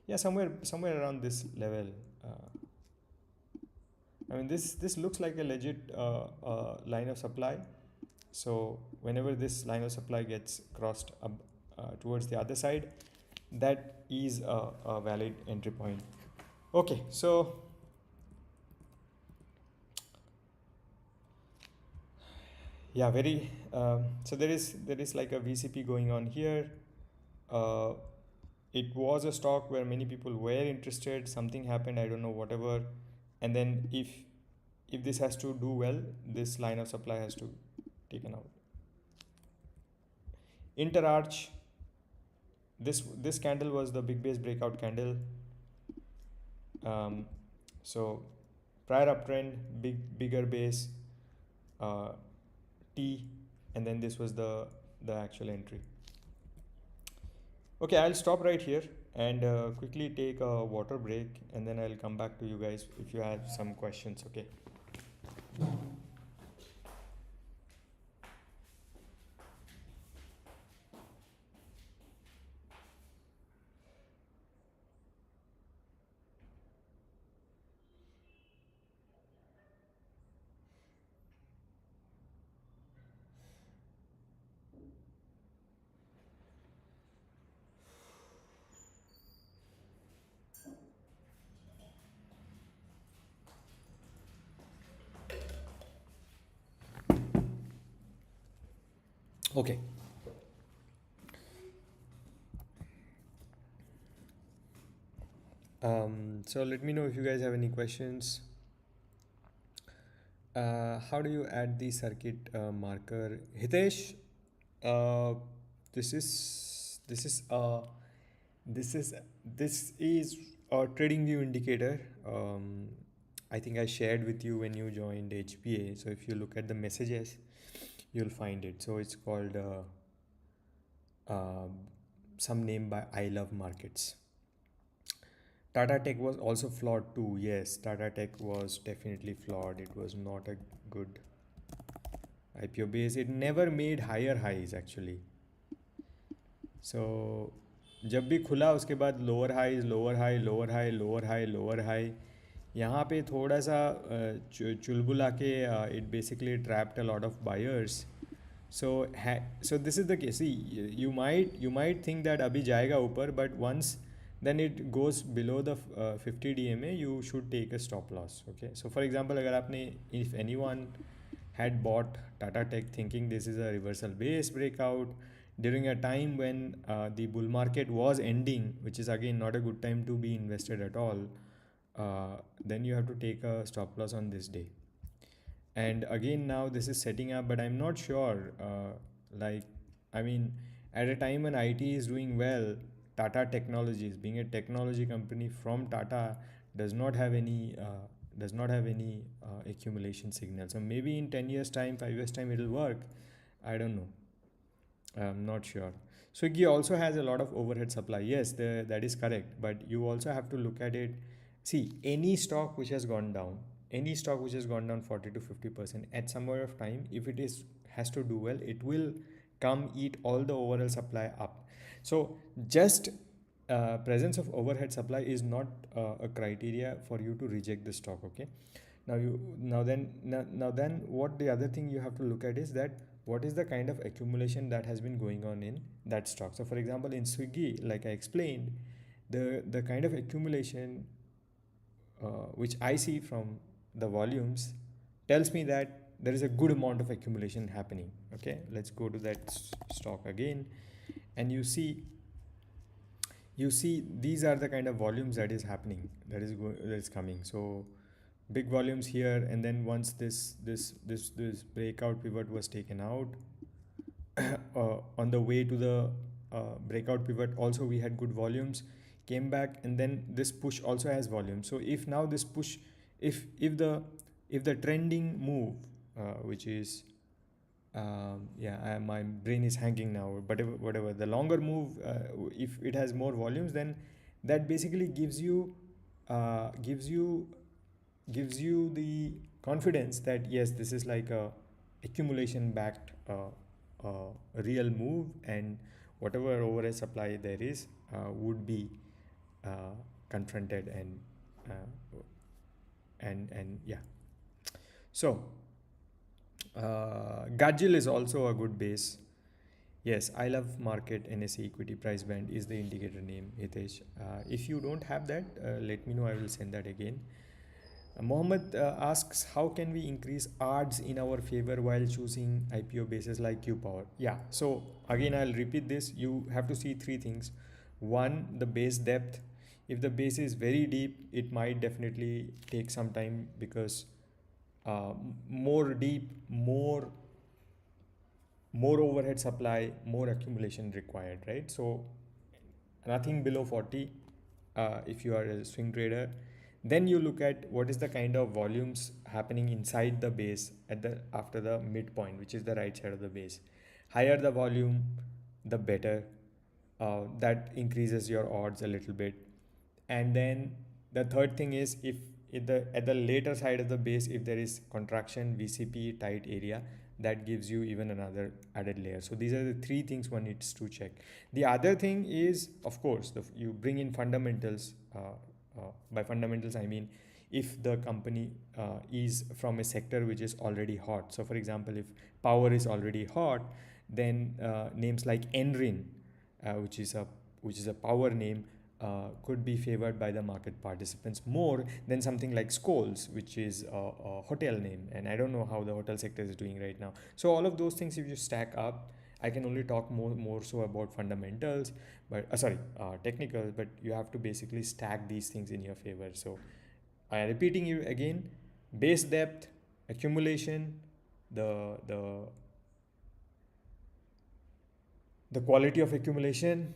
yeah, somewhere around this level. I mean, this looks like a legit line of supply. So whenever this line of supply gets crossed up towards the other side, that is a valid entry point. Okay, so yeah, very so there is like a VCP going on here. Uh, it was a stock where many people were interested. Something happened, I don't know, whatever, and then if this has to do well, this line of supply has to taken out. Interarch, this candle was the big base breakout candle. Um, so prior uptrend, bigger base, uh, T, and then this was the actual entry. Okay, I'll stop right here and quickly take a water break, and then I'll come back to you guys if you have some questions. Okay. Okay. So let me know if you guys have any questions. How do you add the circuit marker? Hitesh, uh, this is this is this is this is a trading view indicator. I think I shared with you when you joined HPA. So if you look at the messages, you'll find it. So it's called uh, some name by I Love Markets. Tata Tech was also flawed too. Yes, Tata Tech was definitely flawed. It was not a good IPO base. It never made higher highs actually. So जब भी खुला उसके बाद lower high lower high lower high lower high lower high यहाँ पे थोड़ा सा चुलबुला के it basically trapped a lot of buyers. So so this is the case. See, you might think that अभी जाएगा ऊपर, but once then it goes below the 50 DMA, you should take a stop loss. Okay. So for example, अगर आपने, if anyone had bought Tata Tech thinking this is a reversal base breakout during a time when the bull market was ending, which is again not a good time to be invested at all, then you have to take a stop loss on this day. And again, now this is setting up, but I'm not sure. Like, I mean, at a time when IT is doing well, Tata Technologies, being a technology company from Tata, does not have any accumulation signal. So maybe in 10 years time, 5 years time, it'll work. I don't know. I'm not sure. Swiggy also has a lot of overhead supply. Yes, that is correct. But you also have to look at it. See, any stock which has gone down, 40 to 50% at some point of time, if it is has to do well, it will come eat all the overall supply up. So just presence of overhead supply is not a criteria for you to reject the stock. Okay. Now then what the other thing you have to look at is that what is the kind of accumulation that has been going on in that stock. So for example, in Swiggy, like I explained, the kind of accumulation which I see from the volumes tells me that there is a good amount of accumulation happening. Okay, let's go to that stock again, and you see these are the kind of volumes that is happening, that is coming. So big volumes here, and then once this breakout pivot was taken out, on the way to the breakout pivot also we had good volumes, came back, and then this push also has volume. So if now this push, if the trending move, which is my brain is hanging now, but whatever the longer move, if it has more volumes, then that basically gives you uh, gives you gives you the confidence that yes, this is like a accumulation backed real move, and whatever overhead supply there is would be confronted, uh, and yeah. So Gajil is also a good base. Yes, I love market NSE equity price band is the indicator name, Hitesh. If you don't have that, let me know. I will send that again. Mohammed asks, how can we increase odds in our favor while choosing IPO bases like Q Power? Yeah, so again, I'll repeat this. You have to see three things. One, the base depth. If the base is very deep, it might definitely take some time because more deep, more overhead supply, more accumulation required, right? So nothing below 40 if you are a swing trader. Then you look at what is the kind of volumes happening inside the base at the after the midpoint, which is the right side of the base. Higher the volume, the better. That increases your odds a little bit. And then the third thing is, if at the later side of the base, if there is contraction, VCP tight area, that gives you even another added layer. So these are the three things one needs to check. The other thing is, of course, you bring in fundamentals. By fundamentals, I mean if the company is from a sector which is already hot. So for example, if power is already hot, then names like Enrin, which is a power name, could be favored by the market participants more than something like Scholes, which is a hotel name, and I don't know how the hotel sector is doing right now. So all of those things, if you stack up, I can only talk more so about fundamentals, but sorry, technical. But you have to basically stack these things in your favor. So I am repeating you again: base depth, accumulation, the the quality of accumulation,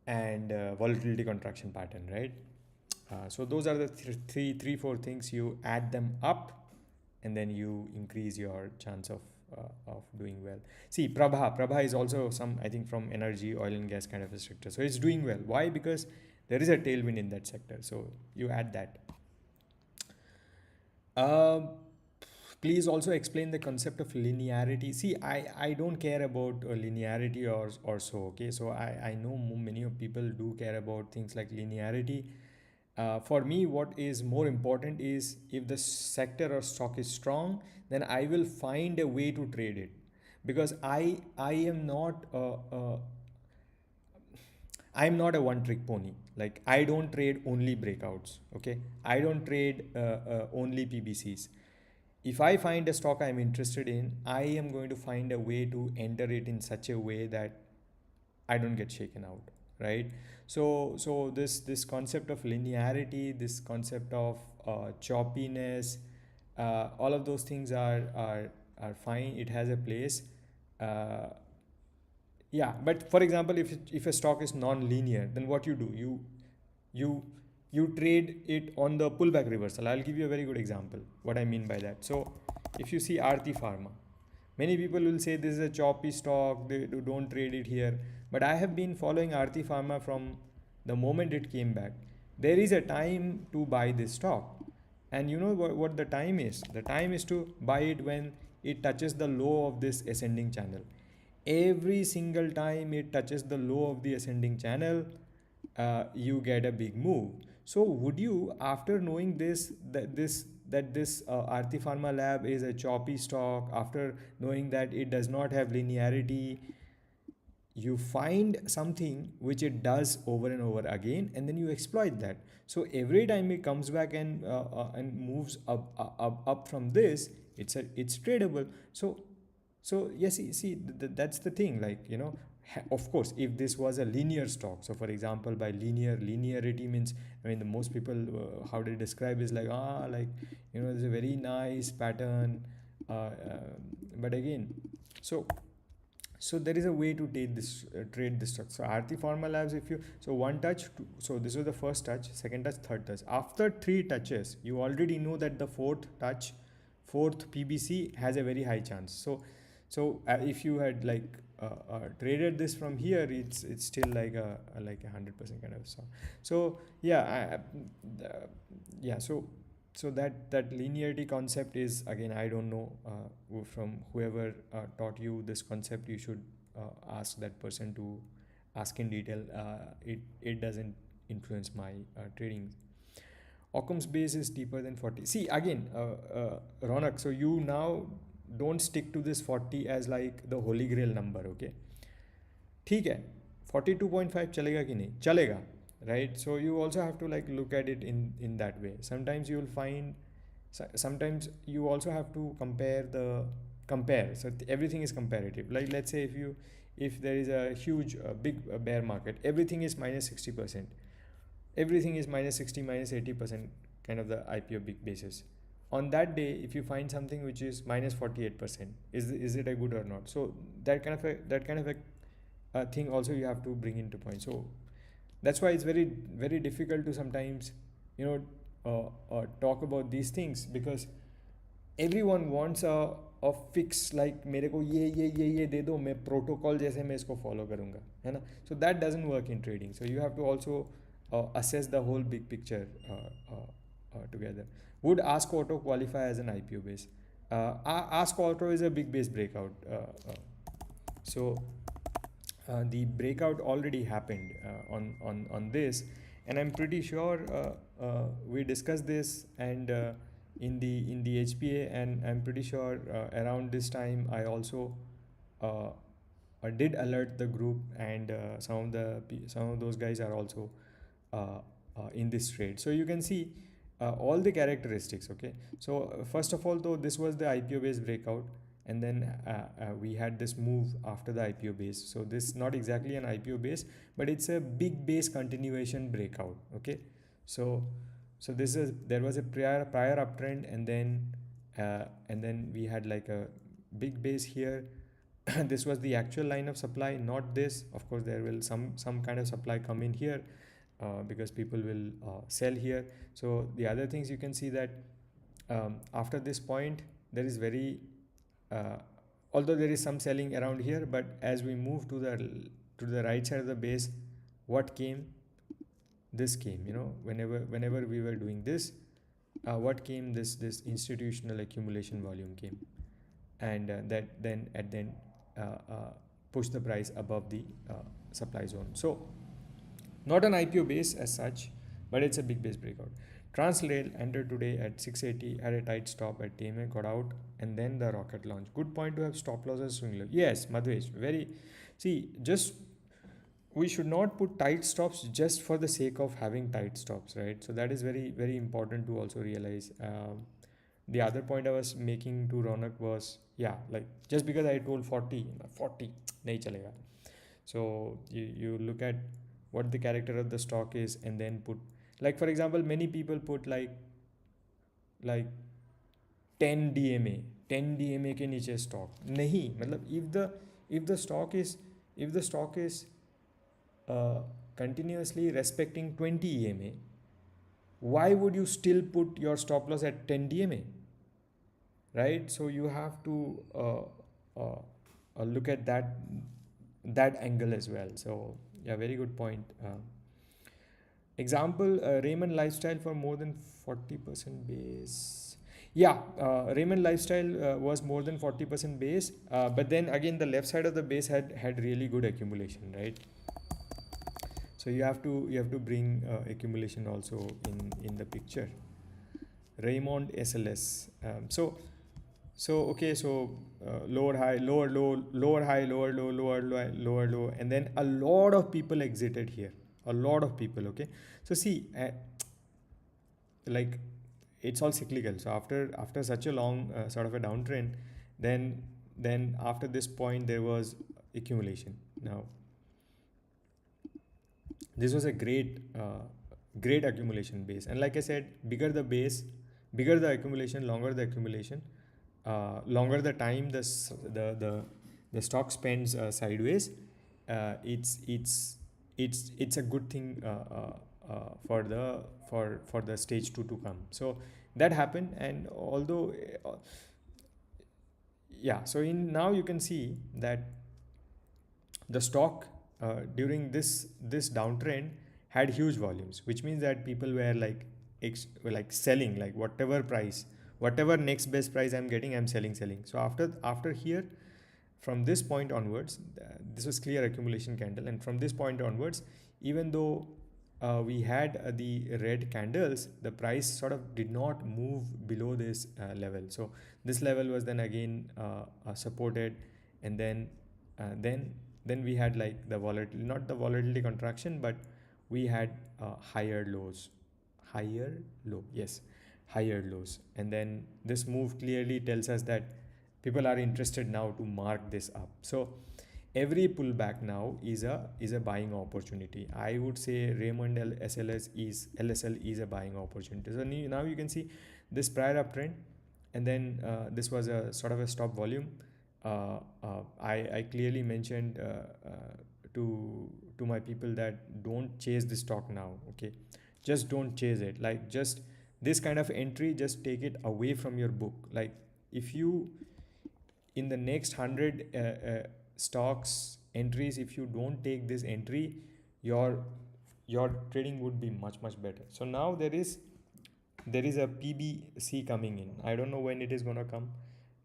and volatility contraction pattern, right? So those are the three, four things. You add them up, and then you increase your chance of doing well. See, Prabha is also some, I think, from energy, oil and gas kind of a sector. So it's doing well. Why? Because there is a tailwind in that sector. So you add that. Um, Please also explain the concept of linearity. See, I don't care about linearity or so, okay? So I know many of people do care about things like linearity. For me, what is more important is if the sector or stock is strong, then I will find a way to trade it, because I am not I'm not a one trick pony. Like, I don't trade only breakouts. Okay, I don't trade only PBCs. If I find a stock I'm interested in, I am going to find a way to enter it in such a way that I don't get shaken out, right? So this concept of linearity, this concept of choppiness, all of those things are fine. It has a place. Uh, yeah, but for example, if a stock is non-linear, then what you do? You you trade it on the pullback reversal. I'll give you a very good example. What I mean by that. So if you see Aarti Pharma, many people will say this is a choppy stock. They don't trade it here. But I have been following Aarti Pharma from the moment it came back. There is a time to buy this stock. And you know what the time is? The time is to buy it when it touches the low of this ascending channel. Every single time it touches the low of the ascending channel, you get a big move. So would you, after knowing this Aarti Pharma Lab is a choppy stock, after knowing that it does not have linearity, you find something which it does over and over again, and then you exploit that. So every time it comes back and moves up from this, it's tradable. So yes, see, that's the thing. Like, of course, if this was a linear stock, so for example, by linearity means, I mean, the most people, how they describe is like, like, there's a very nice pattern, but again, so there is a way to trade this stock. So Aarti Pharma Labs, if you, so one touch, so this was the first touch, second touch, third touch. After three touches, you already know that the fourth touch, fourth PBC has a very high chance. So if you had like traded this from here, it's still like a like 100% kind of stock. So yeah, yeah. So that linearity concept is, again, I don't know, from whoever taught you this concept. You should ask that person to ask in detail. It doesn't influence my trading. Occam's base is deeper than 40. See, again, Ronak, so you now don't stick to this 40 as like the holy grail number, okay? ठीक है, 42.5 चलेगा कि नहीं चलेगा, right? So you also have to like look at it in that way. Sometimes you will find, sometimes you also have to compare. So everything is comparative. Like, let's say if there is a huge big bear market, everything is minus 60%, everything is minus 60, minus 80% kind of the IPO big basis. On that day, if you find something which is minus 48%, is it a good or not? So that kind of a thing also you have to bring into point. So that's why it's very very difficult to sometimes, talk about these things, because everyone wants a fix, like मेरे को ये दे दो, मैं protocol जैसे मैं इसको follow करूँगा, है ना? So that doesn't work in trading. So you have to also assess the whole big picture together. Would Ask Auto qualify as an IPO base? Ask Auto is a big base breakout. So the breakout already happened on this, and I'm pretty sure we discussed this, and in the HPA, and I'm pretty sure around this time I also uh, did alert the group, and some of those guys are also uh, in this trade. So you can see all the characteristics. Okay, so first of all, though, this was the IPO based breakout. and then we had this move after the IPO base. So this not exactly an IPO base, but it's a big base continuation breakout. Okay, so this is, there was a prior uptrend, and then we had like a big base here. This was the actual line of supply, not this. Of course, there will some kind of supply come in here, because people will sell here. So the other things you can see that after this point there is very uh, although there is some selling around here, but as we move to the right side of the base, what came? This came, you know, whenever we were doing this, what came? This institutional accumulation volume came, and that then push the price above the supply zone. So not an IPO base as such, but it's a big base breakout. Translail entered today at 680, had a tight stop at TMA, got out, and then the rocket launch. Good point to have stop losses swing low. Yes, Madhvesh, very. See, just we should not put tight stops just for the sake of having tight stops, right? So that is very important to also realize. The other point I was making to Ronak was, yeah, like just because I told 40 nahi chalega. So you look at what the character of the stock is, and then put, like for example, many people put like 10 DMA, 10 DMA के नीचे stock नहीं, मतलब if the stock is uh, continuously respecting 20 EMA, why would you still put your stop loss at 10 DMA, right? So you have to look at that angle as well. So yeah, very good point. Example, Raymond Lifestyle for more than 40% base. Yeah, Raymond Lifestyle was more than 40% base, but then again the left side of the base had really good accumulation, right? So you have to bring accumulation also in the picture. Raymond SLS. So okay, so lower high, lower low, lower high, lower low, lower low, lower low, and then a lot of people exited here. A lot of people. Okay, so see, like it's all cyclical. So after such a long sort of a downtrend, then after this point there was accumulation. Now this was a great accumulation base, and like I said, bigger the base, bigger the accumulation, longer the accumulation, longer the time the stock spends sideways, it's a good thing for the stage 2 to come. So that happened, and although yeah, so in now you can see that the stock during this downtrend had huge volumes, which means that people were were like selling, like whatever next best price I'm getting, I'm selling. So after here, from this point onwards, this was clear accumulation candle, and from this point onwards, even though we had the red candles, the price sort of did not move below this level. So this level was then again supported, and then we had like the volatility, not the volatility contraction, but we had higher lows, higher low, yes, higher lows, and then this move clearly tells us that people are interested now to mark this up. So every pullback now is a buying opportunity. I would say Raymond LSL is a buying opportunity. So now you can see this prior uptrend, and then this was a sort of a stop volume. I clearly mentioned to my people that don't chase the stock now. Okay, just don't chase it. Like just this kind of entry, just take it away from your book. Like if you in the next 100 stocks entries, if you don't take this entry, your trading would be much better. So now there is a PBC coming in. I don't know when it is going to come,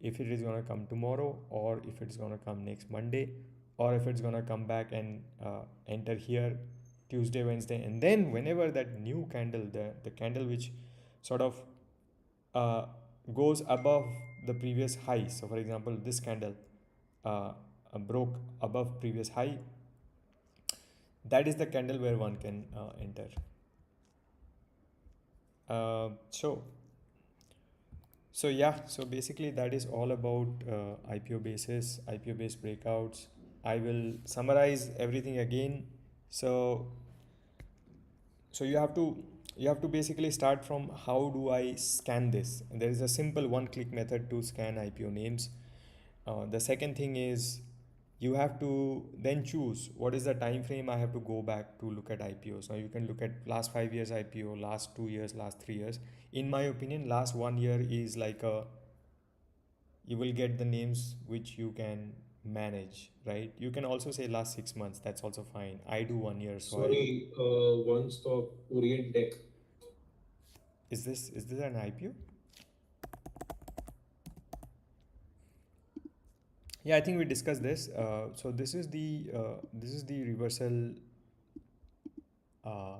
if it is going to come tomorrow, or if it's going to come next Monday, or if it's going to come back and enter here Tuesday, Wednesday, and then whenever that new candle, the candle which sort of uh, goes above the previous high. So for example, this candle uh, broke above previous high. That is the candle where one can enter. So So yeah, so basically that is all about IPO basis, IPO based breakouts. I will summarize everything again. So so you have to basically start from how do I scan this. There is a simple one-click method to scan IPO names. The second thing is you have to then choose what is the time frame I have to go back to look at IPOs. Now you can look at last 5 years IPO, last 2 years, last 3 years. In my opinion, last 1 year is like a you will get the names which you can manage, right? You can also say last 6 months. That's also fine. I do 1 year, so I look. Sorry, one stop Orient Tech. Is this an IPO? Yeah, I think we discussed this. So this is the reversal. Uh,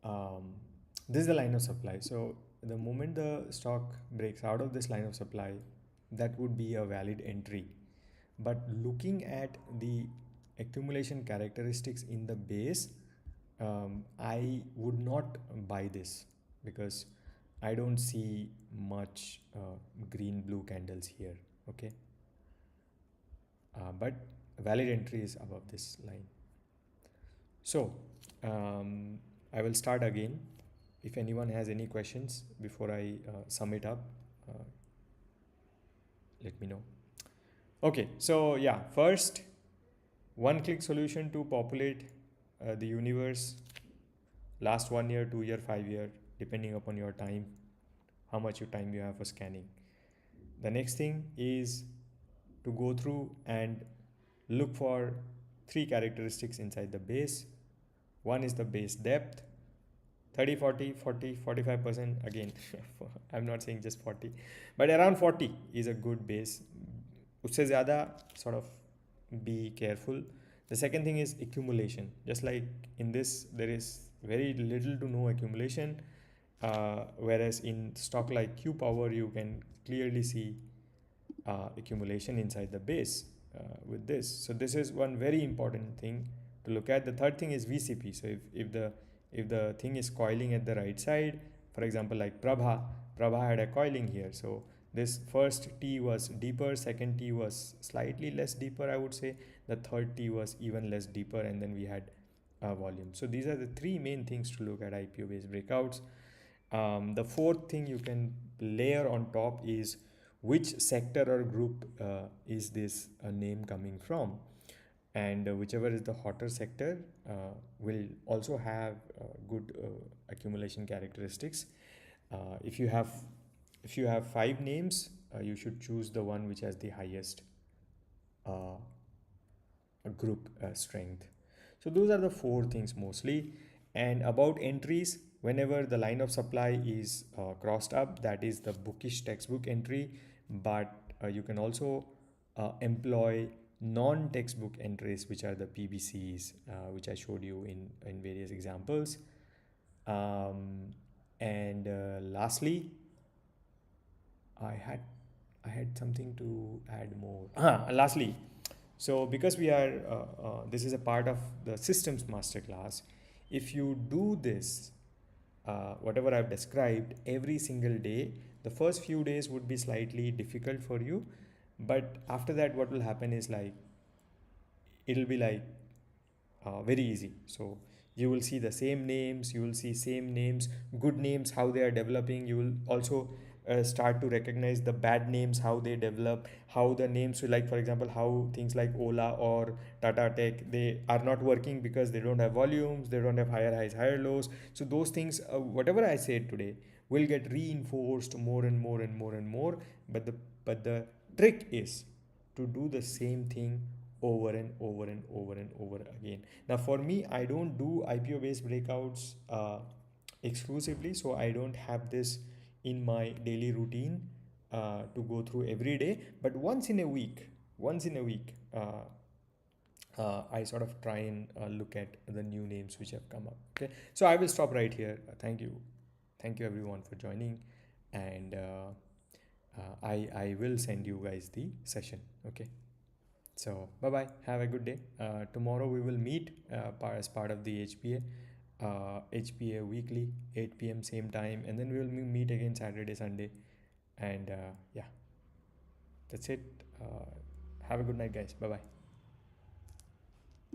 um, this is the line of supply. So the moment the stock breaks out of this line of supply, that would be a valid entry. But looking at the accumulation characteristics in the base, I would not buy this because I don't see much green blue candles here. Okay, but valid entry is above this line. So I will start again. If anyone has any questions before I sum it up, uh, let me know. Okay, so yeah, first one click solution to populate the universe last 1 year, 2 year, 5 year, depending upon your time, how much you time you have for scanning. The next thing is to go through and look for three characteristics inside the base. One is the base depth, 30, 40, 40, 45%. Again, I'm not saying just 40, but around 40 is a good base. उससे ज़्यादा sort of be careful. The second thing is accumulation. Just like in this, there is very little to no accumulation, whereas in stock like Q Power, you can clearly see accumulation inside the base with this. So this is one very important thing to look at. The third thing is VCP. So if the thing is coiling at the right side, for example, like Prabha had a coiling here. So this first T was deeper, second T was slightly less deeper, I would say. The third T was even less deeper, and then we had volume. So these are the three main things to look at IPO based breakouts. The fourth thing you can layer on top is which sector or group is this name coming from, and whichever is the hotter sector will also have good accumulation characteristics. If you have 5 names, you should choose the one which has the highest uh, group strength. So those are the four things mostly. And about entries, whenever the line of supply is crossed up, that is the bookish textbook entry. But you can also employ non-textbook entries, which are the PBCs, which I showed you in various examples. And lastly, I had I had something to add more. Lastly, so because we are this is a part of the systems masterclass. If you do this, whatever I've described every single day, the first few days would be slightly difficult for you, but after that, what will happen is like it'll be like very easy. So you will see the same names, you will see same names, good names, how they are developing. You will also start to recognize the bad names, how they develop, how the names, so like for example, how things like Ola or Tata Tech, they are not working because they don't have volumes, they don't have higher highs, higher lows. So those things, whatever I said today, will get reinforced more and more and more and more. But the trick is to do the same thing over and over and over and over again. Now, for me, I don't do IPO based breakouts exclusively, so I don't have this in my daily routine to go through every day. But once in a week, I sort of try and look at the new names which have come up. Okay, so I will stop right here. Thank you everyone for joining, and I will send you guys the session. Okay. So bye bye. Have a good day. Tomorrow we will meet as part of the HPA. HPA weekly, 8 p.m. same time, and then we will meet again Saturday, Sunday, and yeah, that's it. Have a good night, guys. Bye bye.